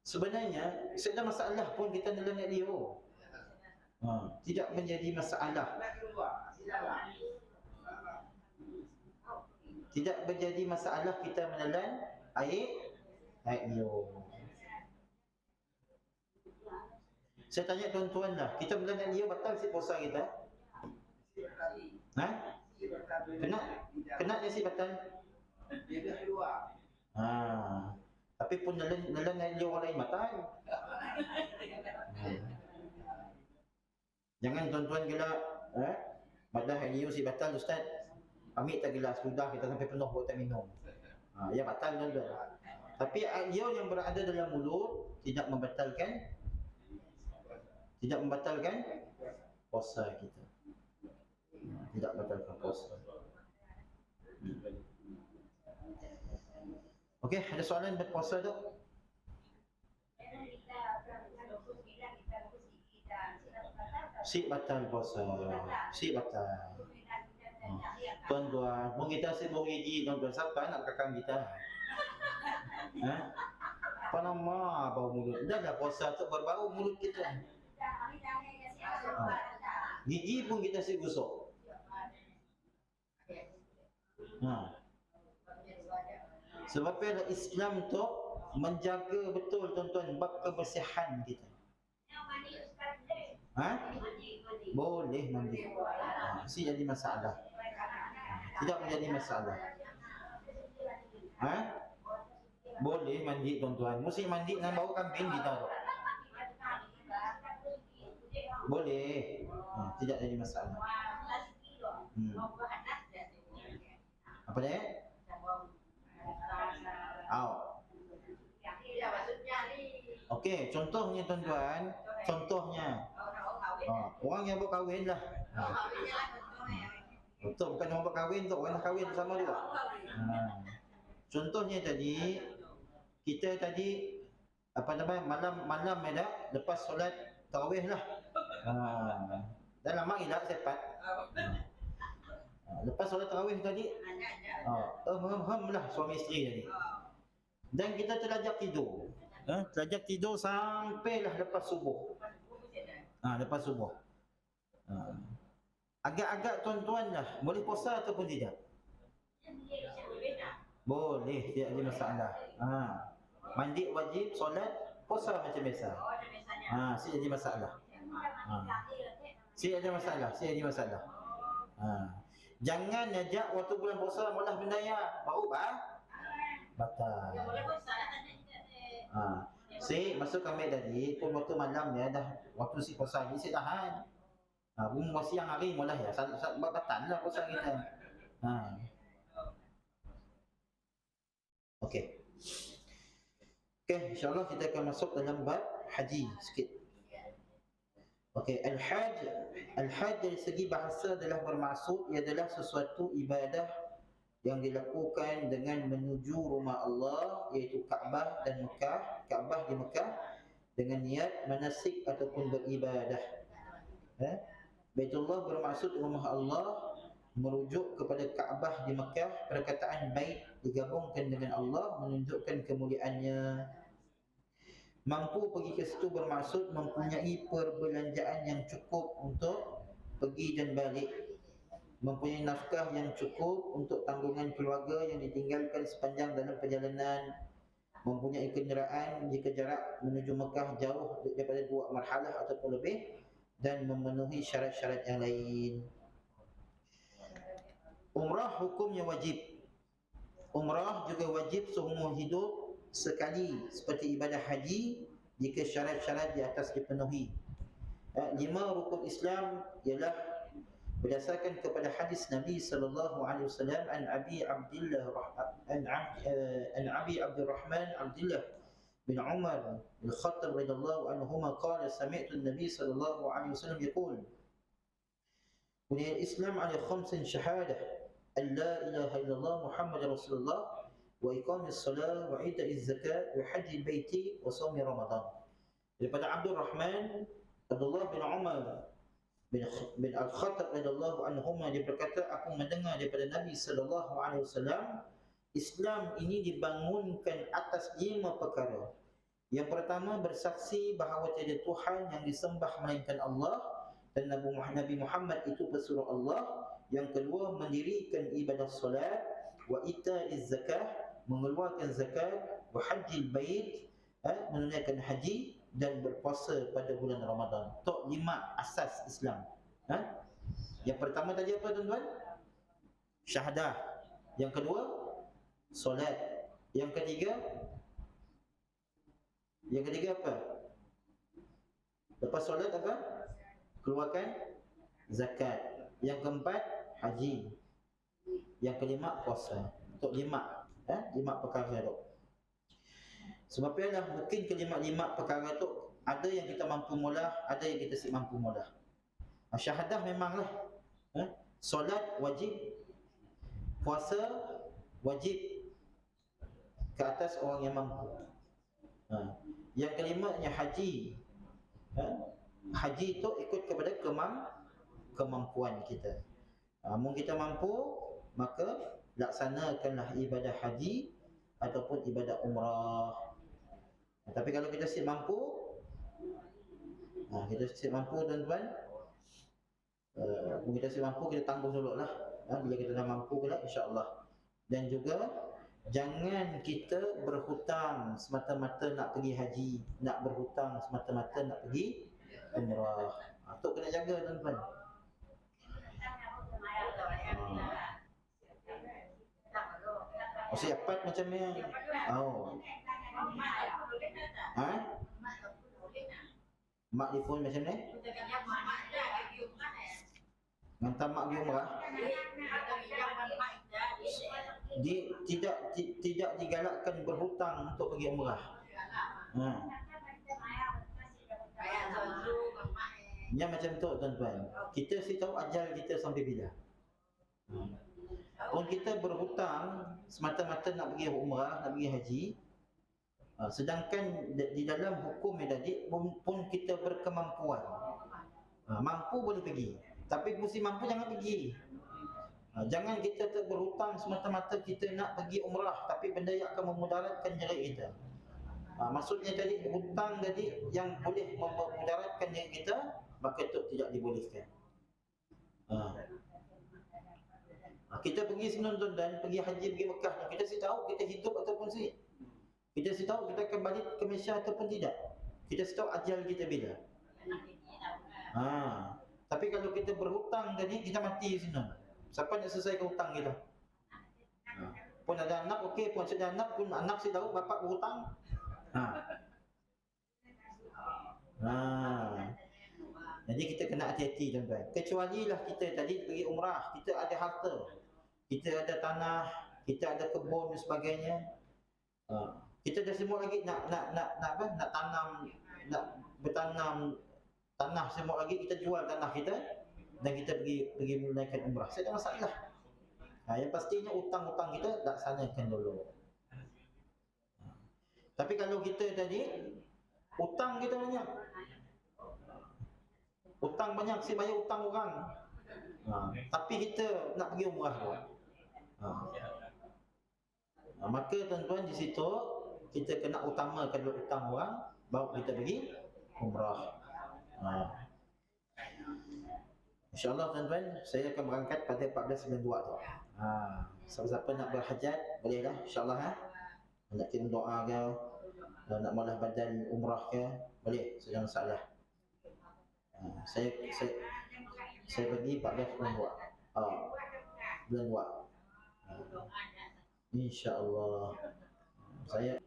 sebenarnya sedang masalah pun kita nelan air liur. Tidak menjadi masalah. Tidak menjadi masalah kita menelan air liur. Saya tanya tuan-tuan lah, kita menelan air liur batal si puasa kita? Kena dia si batal? Dia dah keluar. Tapi pun nelan air liur orang lain batal. Jangan tuan-tuan gelak, madah air liur si batal Ustaz. Ambil tak gelas, sudah kita sampai penuh buat tak minum. Ya batal tuan-tuan. Tapi air liur yang berada dalam mulut tidak membatalkan puasa kita. Tidak membatalkan puasa. Okey, ada soalan berpuasa tu? Si batal puasa. Si batal. Tuan-tuan, mau kita sibuk gigi tuan-tuan, siapa nak kakang kita? Apa nama bau mulut? Dah puasa tu berbau mulut kita. Gigi pun kita asyik gosok. Sebab Islam tu menjaga betul tuan-tuan bab kebersihan kita. Boleh mandi. Mesti jadi masalah. Tidak menjadi masalah. Boleh mandi tuan-tuan. Mesti mandi dengan bau kambing kita tu. Boleh. Tidak jadi masalah. Apa dia? Okey, contohnya tuan-tuan, contohnya orang yang berkahwin lah. Betul, bukan orang berkahwin tu, orang nak kahwin sama juga. Contohnya tadi, kita tadi malam dah lepas solat tarawih lah. Dalam mari dah sepat. Lepas solat tarawih tadi, lah suami isteri tadi. Dan kita terlajak tidur. Terlajak tidur sampailah lepas subuh. Lepas subuh. Agak-agak tuan-tuan lah, boleh puasa ataupun tidak? Boleh, tidak ada masalah. Mandi wajib, solat, puasa macam biasa. Tidak ada masalah. Tidak ada masalah. Jangan ajak waktu bulan puasa malah bendaya, baru batal. Masuk kami tadi pun waktu malam ya dah waktu si puasa ni saya tahan. Rumah siang hari mula ya batal lah puasa kita. Okey, insya-Allah kita akan masuk dalam bab haji sikit. Okey, al-hajj dari segi bahasa adalah bermaksud ia adalah sesuatu ibadah yang dilakukan dengan menuju rumah Allah, iaitu Kaabah dan Mekah, Kaabah di Mekah, dengan niat manasik ataupun beribadah. Baitullah bermaksud rumah Allah, merujuk kepada Kaabah di Mekah. Perkataan bait digabungkan dengan Allah menunjukkan kemuliaannya. Mampu pergi ke situ bermaksud mempunyai perbelanjaan yang cukup untuk pergi dan balik, mempunyai nafkah yang cukup untuk tanggungan keluarga yang ditinggalkan sepanjang dalam perjalanan, mempunyai kenderaan jika jarak menuju Mekah jauh daripada 2 marhalah ataupun lebih, dan memenuhi syarat-syarat yang lain. Umrah hukumnya wajib. Umrah juga wajib seumur hidup sekali seperti ibadah haji jika syarat-syarat di atas dipenuhi. 5 rukun Islam ialah berdasarkan kepada hadis Nabi sallallahu alaihi wasallam an Abi Abdurrahman Abdullah bin Umar bin Khattab radhiyallahu anhuma qala sami'tu an-nabi sallallahu alaihi wasallam yaqul buniyal Islam ala 5 syahadah an la ilaha illallah Muhammadar Rasulullah wa iqamis salat wa ita'iz zakat wa hajjil baiti wa shaum Ramadan. Daripada Abdullah bin Umar bin Al-Khattab radhiyallahu anhuma, dia berkata, aku mendengar daripada Nabi sallallahu alaihi wasallam, Islam ini dibangunkan atas 5 perkara. Yang pertama, bersaksi bahawa tiada Tuhan yang disembah melainkan Allah dan Nabi Muhammad itu pesuruh Allah. Yang kedua, mendirikan ibadah solat, wa ita'iz zakah, mengeluarkan zakat, wa hajjil bait, menunaikan haji, dan berpuasa pada bulan Ramadan. Tok 5 asas Islam. Yang pertama tadi apa tuan-tuan? Syahadah. Yang kedua, solat. Yang ketiga apa? Lepas solat apa? Keluarkan zakat. Yang keempat, haji. Yang kelima, puasa. Untuk 5 perkara tu. Sebab ialah mungkin kelima-lima perkara tu ada yang kita mampu mula, ada yang kita tak mampu mula. Syahadah memanglah. Solat wajib, puasa wajib ke atas orang yang mampu. Yang kelimanya haji. Haji itu ikut kepada kemampuan kita. Mungkin kita mampu, maka laksanakanlah ibadah haji ataupun ibadah umrah. Tapi kalau kita mampu tuan-tuan, Kita si mampu kita tanggung dulu lah. Bila kita dah mampu pula, insya-Allah. Dan juga jangan kita berhutang semata-mata nak pergi haji, nak berhutang semata-mata nak pergi umrah. Tu kena jaga tuan-tuan. Siapat macam ni. Mak telefon macam ni? Hantar mak pergi umrah? Tidak digalakkan berhutang untuk pergi umrah. Yang macam tu tuan-tuan. Kita si tahu ajal kita sampai bila. Pun kita berhutang semata-mata nak pergi umrah, nak pergi haji, sedangkan di dalam hukum tadi pun kita berkemampuan. Mampu boleh pergi, tapi mesti mampu jangan pergi. Jangan kita berhutang semata-mata kita nak pergi umrah, tapi benda yang akan memudaratkan diri kita. Maksudnya tadi hutang tadi yang boleh memudaratkan diri kita, maka itu tidak dibolehkan. Kita pergi sebelum dan pergi haji, pergi Mekah, kita si tahu kita hidup ataupun si. Kita si tahu kita akan balik ke Malaysia ataupun tidak. Kita si tahu ajal kita bila. Tapi kalau kita berhutang tadi, kita mati di sini. Siapa nak selesaikan hutang kita? Pun ada anak, okey, pun ada anak, pun anak si tahu bapak berhutang. Jadi kita kena hati-hati tuan-tuan. Kecuali lah kita tadi pergi umrah, kita ada harta, kita ada tanah, kita ada kebun dan sebagainya. Kita dah semua lagi nak tanam, nak bertanam tanah semua lagi, kita jual tanah kita dan kita pergi menunaikan umrah. Saya ada masalah. Yang pastinya utang-utang kita laksanakan dulu. Tapi kalau kita tadi utang kita banyak, utang banyak, si bayar utang orang, tapi kita nak pergi umrah tu, maka tuan-tuan di situ kita kena utamakan dulu utang orang, baru kita pergi umrah. InsyaAllah tuan-tuan, saya akan berangkat pada 14.92 tu. Siapa-siapa nak berhajat, bolehlah insyaAllah. Nak kirim doa ke, nak malah badan umrah ke, boleh, saya jangan salah. Saya pergi 14.92 bulan 2, InsyaAllah. Saya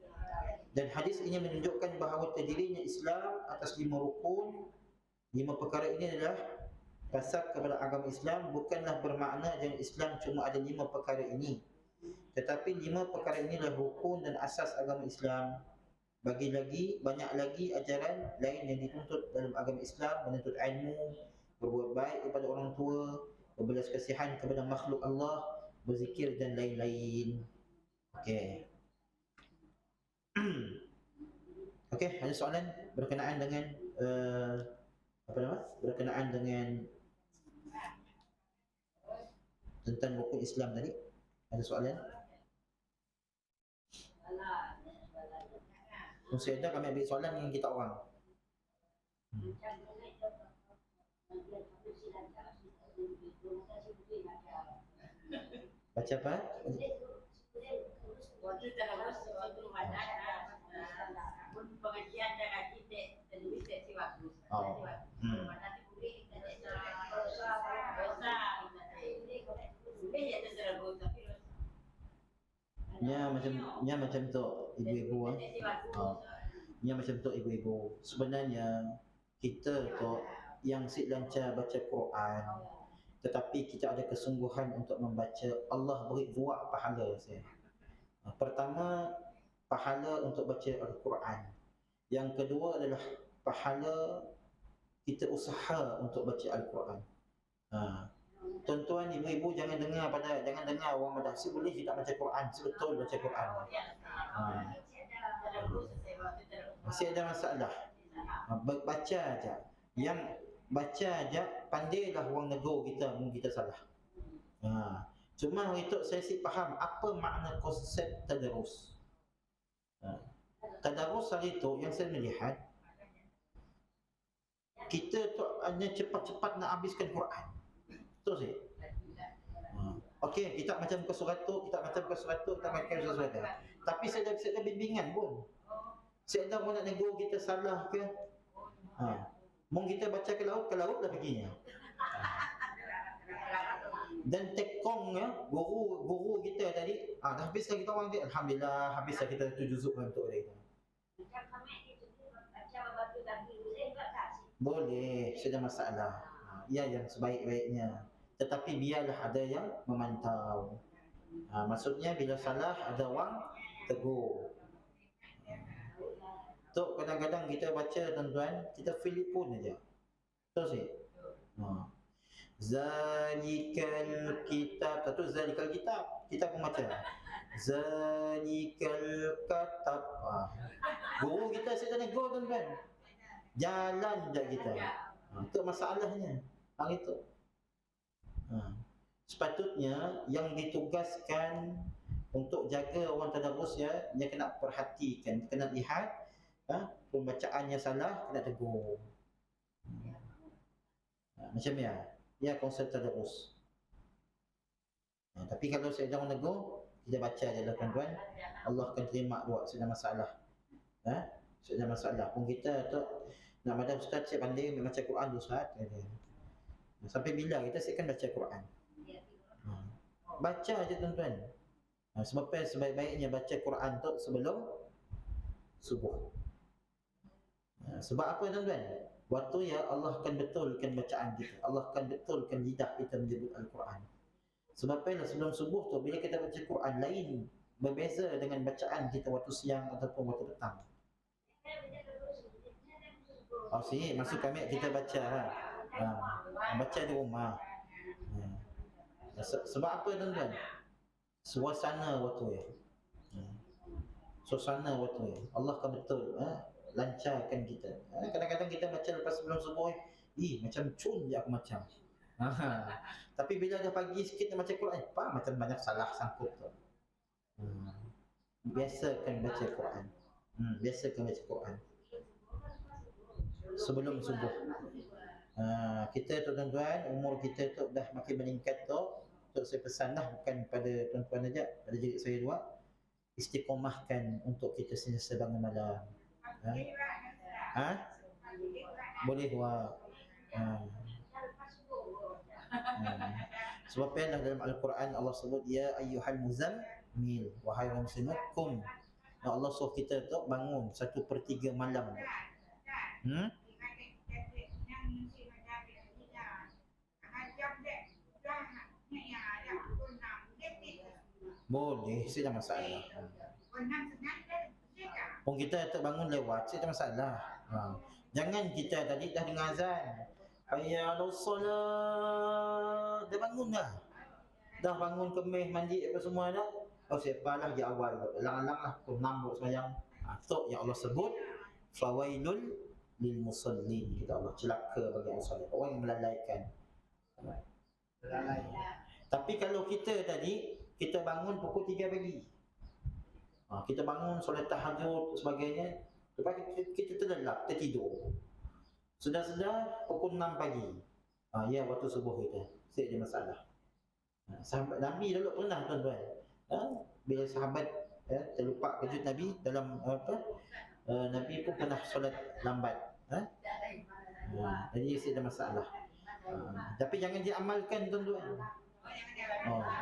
dan hadis ini menunjukkan bahawa terdirinya Islam atas 5 rukun. 5 perkara ini adalah dasar kepada agama Islam. Bukanlah bermakna yang Islam cuma ada 5 perkara ini, tetapi 5 perkara ini adalah rukun dan asas agama Islam. Banyak lagi ajaran lain yang dituntut dalam agama Islam, menuntut ilmu, berbuat baik kepada orang tua, berbelas kasihan kepada makhluk Allah, berzikir dan lain-lain. Okey. Okey, ada soalan berkenaan dengan berkenaan dengan tentang rukun Islam tadi? Ada soalan? Saya ada, kami ambil soalan dengan kita orang. Baca apa? Waktu terus pengajian dan haji terlebih sesi waktu. Nanti boleh kita macam tu ibu-ibu. Macam tu ibu-ibu. Sebenarnya kita tu yang si lancar baca Quran, tetapi kita ada kesungguhan untuk membaca, Allah beri 2 pahala saya. Pertama, pahala untuk baca Al-Quran. Yang kedua adalah pahala kita usaha untuk baca Al-Quran. Tuan-tuan, ibu-ibu jangan dengar orang madrasah boleh tidak baca Quran, betul baca Quran. Masih ada masalah. Baca aja. Yang baca aja, pandailah orang negur kita mungkin kita salah. Cuma itu saya faham apa makna konsep tadarus. Tadarus hari itu yang saya melihat, kita tu hanya cepat-cepat nak habiskan Quran. Betul sih? Okey, kita macam muka surat tu, kita macam muka surat tu, kita macam surat tu. Tapi saya ada bimbingan pun. Saya dah nak negur kita salah ke? Mungkin kita baca ke laut dah perginya. Dan tekong ya, guru kita tadi, dah habislah kita orang dia. Alhamdulillah, habislah kita 7 juzuk untuk dia. Boleh, tidak masalah. Ia yang sebaik-baiknya. Tetapi biarlah ada yang memantau. Maksudnya bila salah ada orang tegur. Tu kadang-kadang kita baca tuan-tuan, kita feel pun aja. Betul sih? Zalikal kitab, tu zalikal kitab. Kita pun baca. Zalikal kitab. Guru kita saya negur tuan-tuan. Jalan je kita. Itu masalahnya. Hang itu. Sepatutnya yang ditugaskan untuk jaga orang tadarus ya, dia kena perhatikan, kena lihat pembacaannya salah, kena tegur. Macam ya, ya konsep tadarus. Tapi kalau saya jangan negur, kita baca je lah tuan-tuan, Allah akan terima doa, sudah masalah. Sudah masalah. Pun kita tu nak madam ustaz, saya pandai membaca Quran tu ustaz. Sampai bila kita siapkan baca Quran? Baca aja tuan-tuan. Sebab sebaik-baiknya baca Quran tu sebelum subuh. Sebab apa tuan-tuan? Waktu ya Allah akan betulkan bacaan kita. Allah akan betulkan lidah kita menyebut Al-Quran. Sebab sebelum subuh tu bila kita baca Quran lain, berbeza dengan bacaan kita waktu siang ataupun waktu petang. Masuk kami kita baca baca di rumah. Sebab apa tuan-tuan? Suasana waktu ya. Suasana waktu ya. Allah akan betul lancarkan kita. Kadang-kadang kita baca lepas sebelum subuh, macam cun je aku macam. Tapi bila dah pagi sikit nak baca Quran, macam banyak salah sangkut tu. Biasakan baca Quran. Biasakan baca Quran sebelum subuh. Kita tu tuan-tuan, umur kita tu dah makin meningkat tu. Saya pesan dah, bukan pada tuan-tuan saja, pada diri saya juga, istiqomahkan untuk kita sentiasa bangun malam. Boleh buat. Sebab dalam Al-Quran Allah sebut ya ayyuhal muzammil, wahai orang muslimukum. Allah suruh kita tu bangun 1/3 malam. Boleh, tidak masalah. Pun kita tak bangun lewat, tidak masalah. Jangan kita tadi dah dengar azan, hayya 'alas solat, dah bangun dah. Dah bangun kemih, mandi apa semua dah. Siapalah di awal, alang-alang lah pukul 6 buat sembahyang. Tu yang Allah sebut fawailul lil musallin, kita Allah celaka bagi orang solat, orang yang melalaikan. Tapi kalau kita tadi kita bangun pukul 3 pagi, kita bangun solat tahajud sebagainya, lepas kita terlelap, tertidur, sedar-sedar pukul 6 pagi, ya waktu subuh kita, saya ada masalah. Sahabat Nabi dulu pernah tuan-tuan, bila sahabat terlupa kejut Nabi dalam Nabi pun pernah solat lambat. Jadi saya ada masalah. Tapi jangan diamalkan tuan-tuan.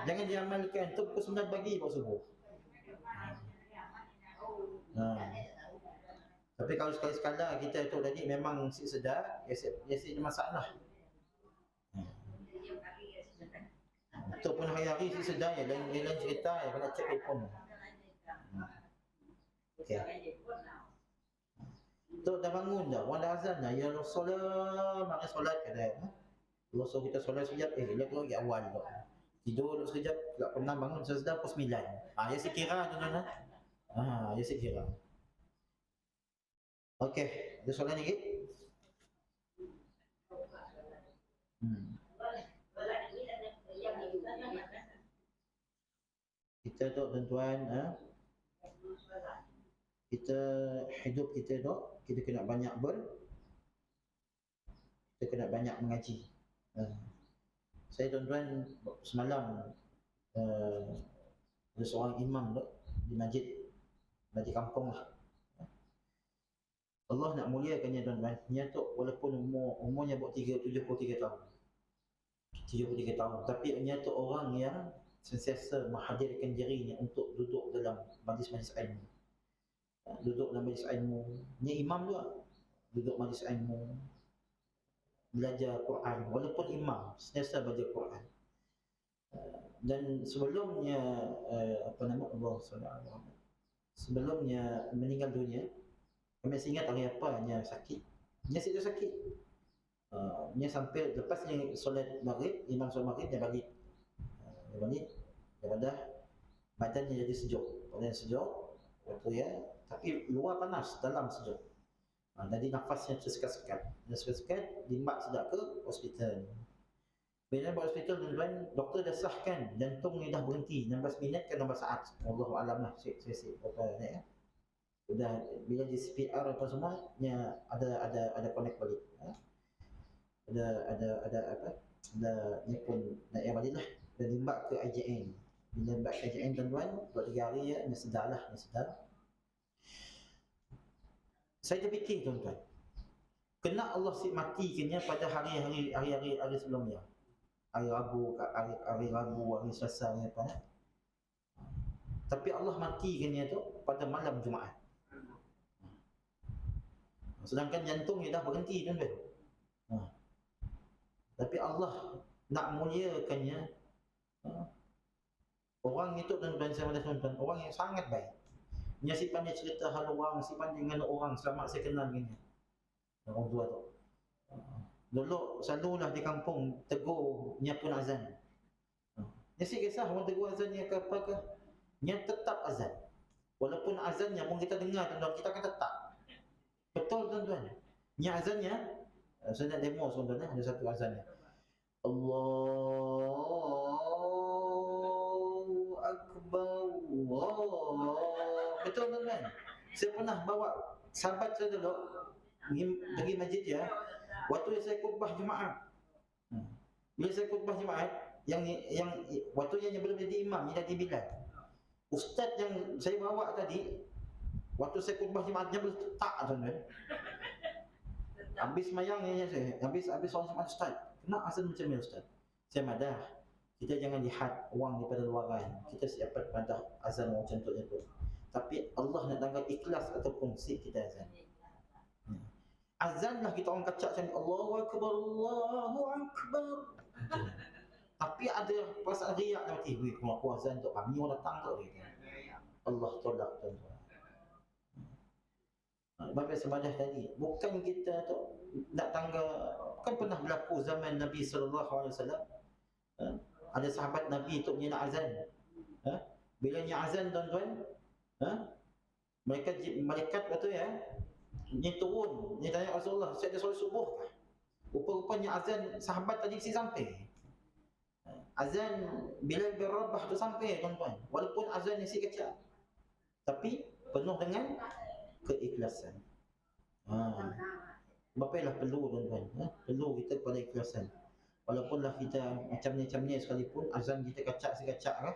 Jangan diamalkan tu pukul 9 pagi baru subuh. Tapi kalau sekali-sekala kita tu tadi memang sedar, ya ada masalah. Tu pun hari-hari sedar ya, lain cerita ya, kena cek telefon. Okey. Tu dah bangun dah, orang dah azan dah, ya Rasulullah, mari solat kata. Allah suruh kita solat sekejap, dia keluar lagi awal tu. Tidur dulu sekejap, tak pernah bangun sedar pukul 9. Ya saya kira tuan-tuan. Ya saya kira. Okey, ada soalan lagi? Kita tu tuan-tuan, kita hidup kita tu, kita kena banyak kita kena banyak mengaji. Saya tuan-tuan semalam ada seorang imam tu di masjid kampung lah. Allah nak muliakannya tuan-tuan. Dia tu walaupun umurnya buat 73 tahun. 73 tahun, tapi dia tu orang yang sentiasa menghadirkan dirinya untuk duduk dalam majlis-majlis ilmu. Duduk dalam majlis ilmu. Dia imam tu duduk majlis ilmu, belajar Quran, walaupun imam sentiasa belajar Quran. Dan sebelumnya Allah SWT, sebelumnya meninggal dunia, kami masih ingat hari apa dia sakit. Dia sakit. Dia sampai lepas dia solat maghrib, imam solat maghrib, dia balik. Daripada badannya jadi sejuk. Badan sejuk waktu ya, tapi luar panas, dalam sejuk. Jadi nafasnya tersekat-sekat. Dia sekat-sekat, dimak sedap ke hospital. Bila buat hospital tuan-tuan, doktor dah sahkan jantungnya dah berhenti 16 minit ke 16 saat. Wallahualam lah, saya berapa ni ya. Sudah bila di CPR apa semua, ada connect balik. Ada ni pun nak yang balik lah. Dan dimbak ke IJN. Bila dimbak ke IJN tuan-tuan, 2-3 hari ya, dia sedar lah, dia sedar. Saya terfikir tuan-tuan, kena Allah matikannya pada hari-hari sebelumnya. Hari Rabu, hari Selasa ni apa. Tapi Allah matikannya tu pada malam Jumaat. Sedangkan jantungnya dah berhenti tuan-tuan. Tapi Allah nak muliakannya. Orang itu tuan-tuan, saya mahu tuan-tuan, orang yang sangat baik. Dia si pandai cerita hal orang, si pandai dengan orang, selamat saya kenal dengan dia. Orang tua tu. Dulu selalulah di kampung tegur dia pun azan. Dia si kisah orang tegur azannya ke apa ke, dia tetap azan. Walaupun azannya pun kita dengar tuan-tuan, kita akan tetap. Betul tuan-tuan. Dia azannya, saya nak demo tuan-tuan, ada satu azannya. Allahu Akbar, Allah. Betul tuan-tuan. Saya pernah bawa sahabat saya dulu pergi masjid ya. Waktu saya khutbah Jumaat. Bila saya khutbah Jumaat, yang waktu yang belum jadi imam, dia jadi bilal. Ustaz yang saya bawa tadi, waktu saya khutbah Jumaat dia belum tak tuan-tuan. Habis mayangnya saya, habis orang sama ustaz. Kena azan macam ni ustaz. Saya madah. Kita jangan lihat orang daripada luaran. Kita siapa madah azan orang contohnya tu. Tapi Allah nak tanggal ikhlas ataupun si kita azan. Azanlah kita orang kacak macam Allahu Akbar, Allahu Akbar. Tapi ada perasaan riak nanti. Weh, kalau aku azan tu kami orang datang tu dia. Allah tolak tuan-tuan. Bapak sebadah tadi, bukan kita tu nak tangga, kan pernah berlaku zaman Nabi SAW. Ada sahabat Nabi tu dia nak azan. Bila dia azan tuan-tuan, malaikat betul ya, dia turun, dia tanya Rasulullah, saya ada solat subuh kah? Rupa-rupanya azan sahabat tadi mesti sampai. Azan Bilal bin Rabah tu sampai tuan-tuan, walaupun azan ni si kecil, tapi penuh dengan keikhlasan. Bapak lah perlu tuan-tuan, perlu kita pada ikhlasan. Walaupunlah kita macam-macamnya sekalipun, azan kita kacak-sekacak kan,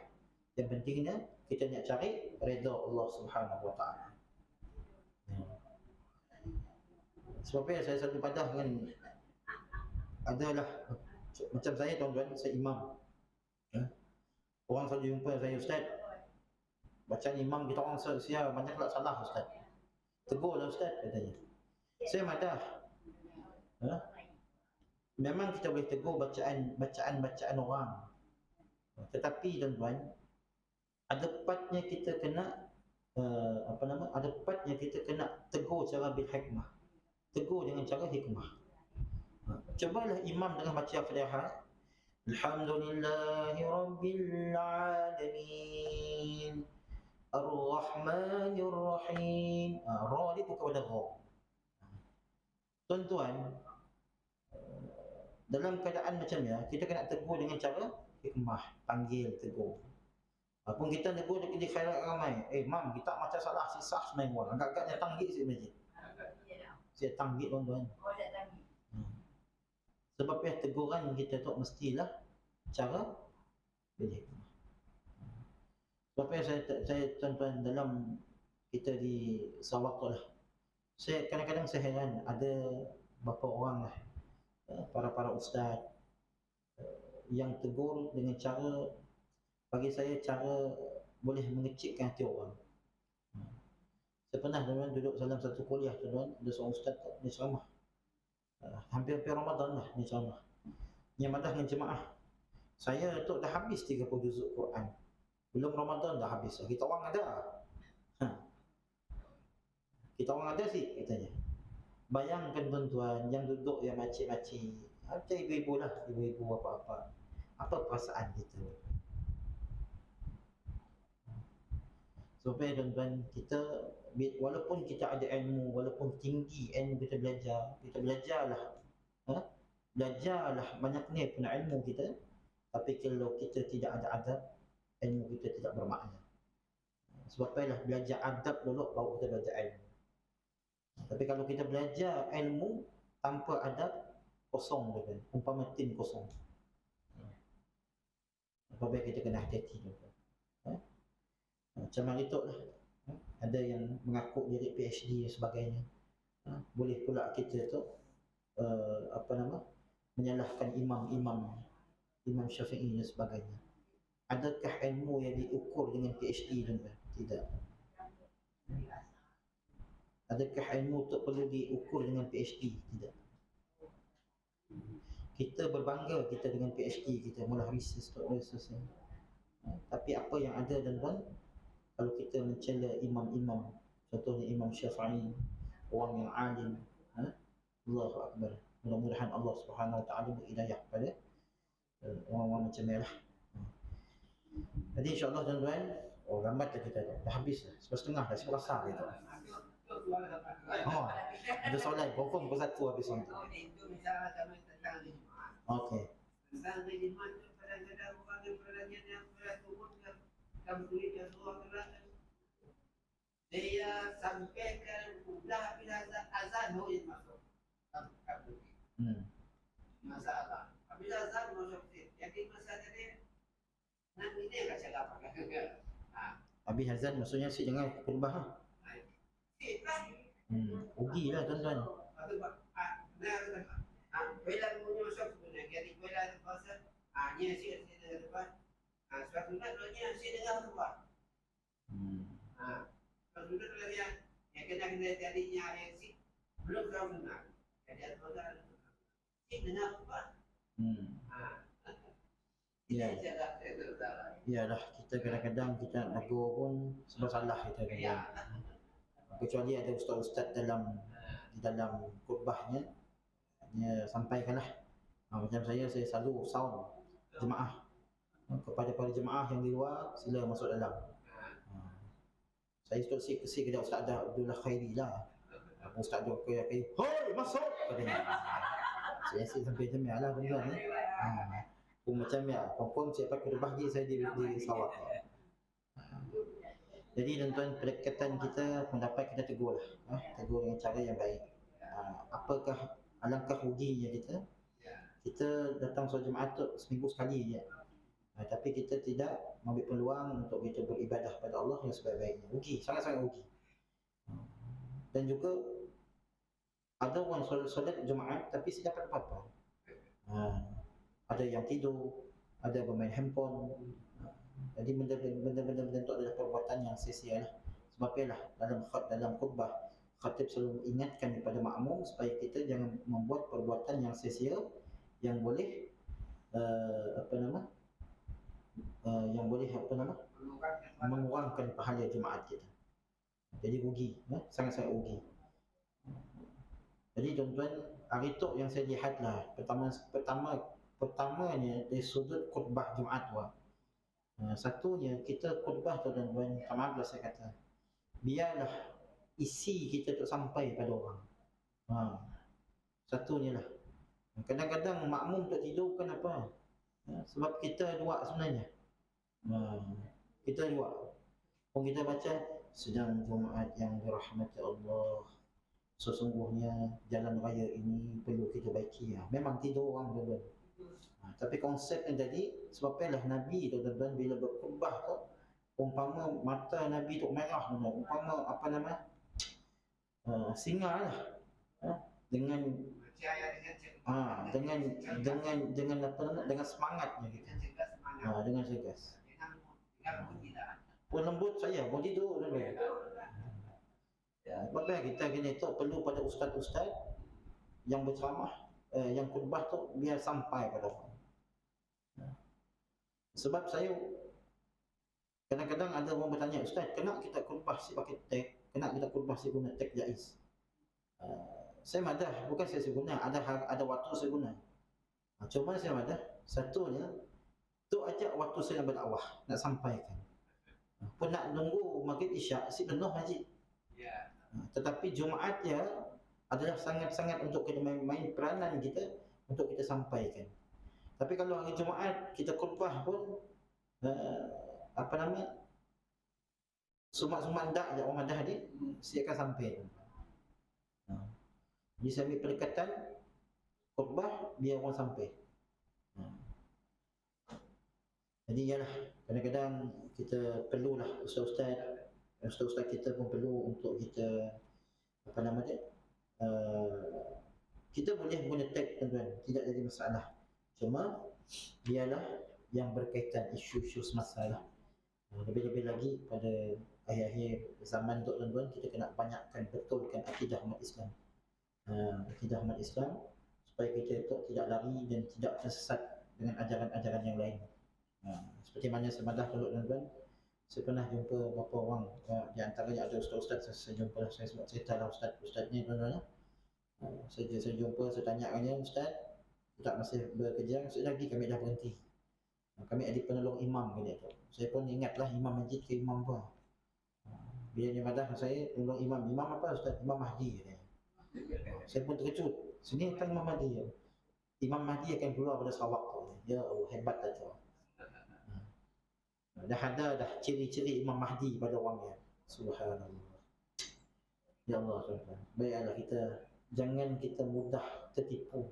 yang pentingnya kita nak cari redha Allah Subhanahu Wa Taala. Sebabnya saya satu padah kan, adalah macam saya tuan-tuan, saya imam. Orang selalu jumpa saya, ustaz, bacaan imam kita orang sia banyaklah salah ustaz. Tegurlah ustaz katanya. Saya madah. Memang kita boleh tegur bacaan orang. Tetapi tuan-tuan, ada partnya kita kena ada partnya kita kena tegur cara bil hikmah. Tegur dengan cara hikmah. Cobalah imam dengan baca Al-Fatihah. Alhamdulillahi Rabbil Alamin. Ar-Rahmanir Rahim. Ra ni bukan pada ra. Tuan-tuan, dalam keadaan macam ni, kita kena tegur dengan cara hikmah, panggil, tegur. Apun kita tegur di khairat ramai. Mam, kita macam salah, sisah semain wang. Agak-agaknya tanggit si masjid. Saya tanggit tuan-tuan. Sebab teguran kita tu mestilah cara bil hikmah. Sebab saya tuan-tuan dalam kita di Sarawak tu lah, saya kadang-kadang saya heran ada beberapa orang lah, para ustaz yang tegur dengan cara, bagi saya cara boleh mengecikkan hati orang. Saya pernah tuan-tuan duduk dalam satu kuliah tuan-tuan, ada seorang ustaz dia ceramah, hampir-hampir Ramadan lah dia ceramah, yang madah dengan jemaah. Saya tu dah habis 30 juzuk Quran, belum Ramadan dah habis. Kita orang ada, kita orang ada sih katanya. Bayangkan tuan-tuan yang duduk yang makcik-makcik, macam ibu-ibu lah, ibu-ibu apa-apa, apa perasaan kita? Supaya tuan-tuan, kita walaupun kita ada ilmu, walaupun tinggi ilmu kita belajarlah, belajarlah banyak pun ilmu kita, tapi kalau kita tidak ada adab, ilmu kita tidak bermakna. Sebab itulah belajar adab dulu baru kita belajar ilmu. Tapi kalau kita belajar ilmu tanpa adab, kosong tuan-tuan, umpama tin kosong. Apabila kita kena hati-hati tuan-tuan. Macam hari tu lah, ada yang mengaku diri PhD dan sebagainya. Boleh pula kita tu menyalahkan Imam Syafi'i dan sebagainya. Adakah ilmu yang diukur dengan PhD tuan-tuan? Tidak. Adakah ilmu tu perlu diukur dengan PhD? Tidak. Kita berbangga kita dengan PhD kita, mula research tu selesai. Tapi apa yang ada tuan-tuan, kalau kita mencela imam-imam, contohnya Imam Syafi'i, orang yang alim, Allahu Akbar. Mudah-mudahan Allah Subhanahu Wa Taala beri hidayah pada orang-orang macam ni lah. Jadi insya-Allah tuan-tuan, lambat dah kita dah habis dah. 11.30 dah, sebelas kita. Ada soalan, confirm pukul 1 habis nanti. Itu misalnya kami tentang Jumaat. Okey. Tentang Jumaat itu kadang-kadang orang yang perhatian yang beraturan kami tulis yang suruh kerana dia sampaikan udah bila azan boleh masuk. Masalah. Bila azan masuk jadi masalah dia nak ini enggak cakap apa. Habis azan maksudnya si jangan berubah lah. Rugi lah tuan-tuan. Bila punya masuk sebenarnya, jadi bila pasal, ni si dengar depan, suatu nak si dengar depan. Suatu nak yang kena jadinya si belum tahu dengar. Jadi ada si dengar depan. Iyalah, kita kadang-kadang kita nak negur pun sebab salah kita kadang. Kecuali ada ustaz-ustaz di dalam khutbahnya, dia sampaikanlah. Macam saya selalu sound jemaah, kepada para jemaah yang di luar, sila masuk dalam. Saya kesik kepada Ustaz Abdullah Khairi lah. Ustaz Abdullah Khairi, hoi masuk katanya. Saya sampai jemaah lah tuan-tuan. Macam ya, confirm siapa khutbah dia saya di Sarawak. Jadi tuan-tuan, pendekatan kita, pendapat kita tegur lah, tegur dengan cara yang baik. Apakah alangkah ruginya kita datang solat Jumaat tu seminggu sekali je, tapi kita tidak mengambil peluang untuk kita beribadah pada Allah yang sebaik-baiknya. Rugi, sangat-sangat rugi. Dan juga ada orang solat Jumaat tapi tidak dapat apa-apa. Ada yang tidur, ada bermain handphone. Jadi benda-benda itu adalah perbuatan yang sia-sia lah. Sebab itulah dalam khutbah, khatib selalu ingatkan kepada makmum supaya kita jangan membuat perbuatan yang sia-sia yang boleh mengurangkan pahala Jumaat kita. Jadi rugi, sangat-sangat rugi. Jadi tuan-tuan, hari itu yang saya lihat lah, pertamanya dari sudut khutbah Jumaat tu. Satunya kita khutbah tu tuan-tuan, maaf lah saya kata, biarlah isi kita tu sampai pada orang. Satunya lah. Kadang-kadang makmum tak tidur kenapa? Sebab kita dua sebenarnya. Kita dua. Kalau kita baca sedang Jumaat yang dirahmati Allah, sesungguhnya jalan raya ini perlu kita baiki. Memang tidur orang tuan-tuan. Tapi konsep yang tadi, sebabnya Nabi tuan-tuan bila berkhutbah tu, umpama mata Nabi tu merah, umpama apa nama, singa lah, dengan dengan apa nama, dengan semangatnya gitu. Dengan segas. Pun lembut saya, pun tidur tuan-tuan. Sebabnya kita kena tu perlu pada ustaz-ustaz yang berceramah, yang khutbah tu biar sampai pada orang. Sebab saya kadang-kadang ada orang bertanya, Ustaz, kena kita khutbah si pakai tag, kena kita khutbah si guna tag jaiz? Saya madah, bukan saya guna, ada waktu saya guna. Cuma saya madah, satunya tu ajak waktu saya berdakwah, nak sampaikan. Pun nak nunggu maghrib isyak, si penuh masjid. Tetapi Jumaat ya adalah sangat-sangat untuk kita main peranan kita untuk kita sampaikan. Tapi kalau hari Jumaat kita khutbah pun apa nama, sumat-sumat dak je orang madah ni, dia akan sampai. Jadi saya ambil pendekatan khutbah biar orang sampai. Jadi ialah kadang-kadang kita perlulah ustaz-ustaz kita pun perlu untuk kita apa nama dia, kita boleh guna tag tuan-tuan, tidak jadi masalah. Cuma biarlah yang berkaitan isu-isu semasa. Lebih-lebih lagi pada akhir-akhir zaman tu tuan-tuan, kita kena banyakkan betulkan akidah umat Islam. Akidah umat Islam supaya kita itu tidak lari dan tidak tersesat dengan ajaran-ajaran yang lain. Seperti mana semadah dulu tuan-tuan, saya pernah jumpa beberapa orang, di antaranya ada ustaz-ustaz, saya jumpa, saya sebut cerita lah ustaz ni tuan-tuan. Saya jumpa, saya tanya dia, Ustaz, tak masih bekerja, sekejap lagi kami dah berhenti. Kami adik penolong imam dia tu. Saya pun ingatlah imam masjid ke imam apa. Bila dia madah saya, penolong imam apa Ustaz? Imam Mahdi dia. Saya pun terkejut. Sini datang Imam Mahdi. Imam Mahdi akan keluar pada Sarawak tu. Ya Allah, hebat dah tu. Dah ada dah ciri-ciri Imam Mahdi pada orangnya. Subhanallah. Ya Allah tuan-tuan. Baiklah kita, jangan kita mudah tertipu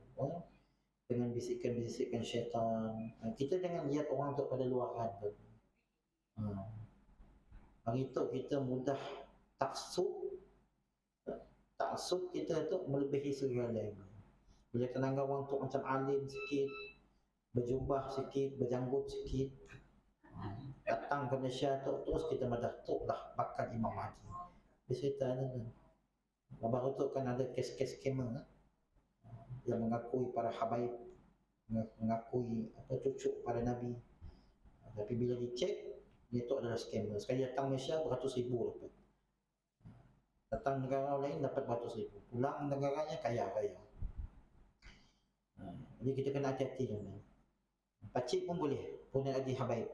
dengan bisikan-bisikan syaitan. Kita jangan lihat orang tu pada luaran. Hari itu kita mudah taksub kita tu melebihi segala. Bila tenangkan orang tu macam alim sikit, berjubah sikit, berjanggut sikit, datang ke Malaysia tu, terus kita madah tu lah bakal Imam Mahdi. Bercerita kan. Baru tu kan ada kes-kes skamer yang mengakui para habaib, mengakui cucu para Nabi. Tapi bila dicek, dia tu adalah skamer. Sekali datang Malaysia beratus ribu dapat. Datang negara lain dapat beratus ribu. Pulang negaranya kaya-kaya. Jadi kita kena hati-hati. Pakcik pun boleh, punya lagi habaib.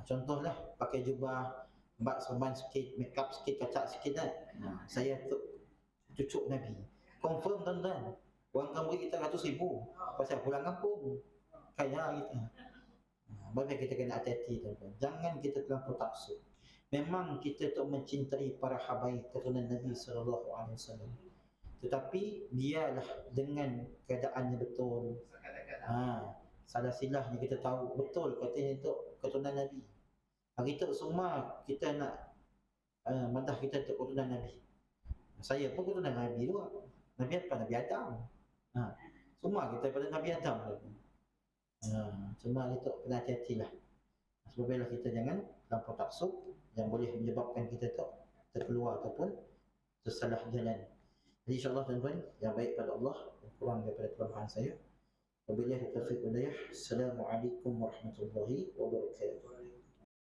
Contohlah pakai jubah, bak serban sikit, make up sikit, kacak sikit kan. Saya tu cucu Nabi. Confirm tuan-tuan. Orang kampung kita ratus ribu. Pasal pulang kampung. Kaya kita. Bagaimana kita kena hati-hati tuan-tuan. Jangan kita terlampau taksub. Memang kita tu mencintai para habaib keturunan Nabi SAW. Tetapi biarlah dengan keadaannya betul. Salah silahnya kita tahu betul katanya itu keturunan Nabi. Hari itu semua kita nak madah kita tu keturunan Nabi. Saya pun keturunan Nabi juga. Nabi apa? Nabi Adam. Semua kita pada Nabi Adam. Cuma kita kena hati-hatilah. Sebablah kita jangan terlampau taksub yang boleh menyebabkan kita tu terkeluar ataupun tersalah jalan. Jadi insyaAllah tuan-tuan, yang baik pada Allah, yang kurang daripada kelemahan saya. Wabillahi taufiq wal hidayah. Assalamualaikum warahmatullahi wabarakatuh.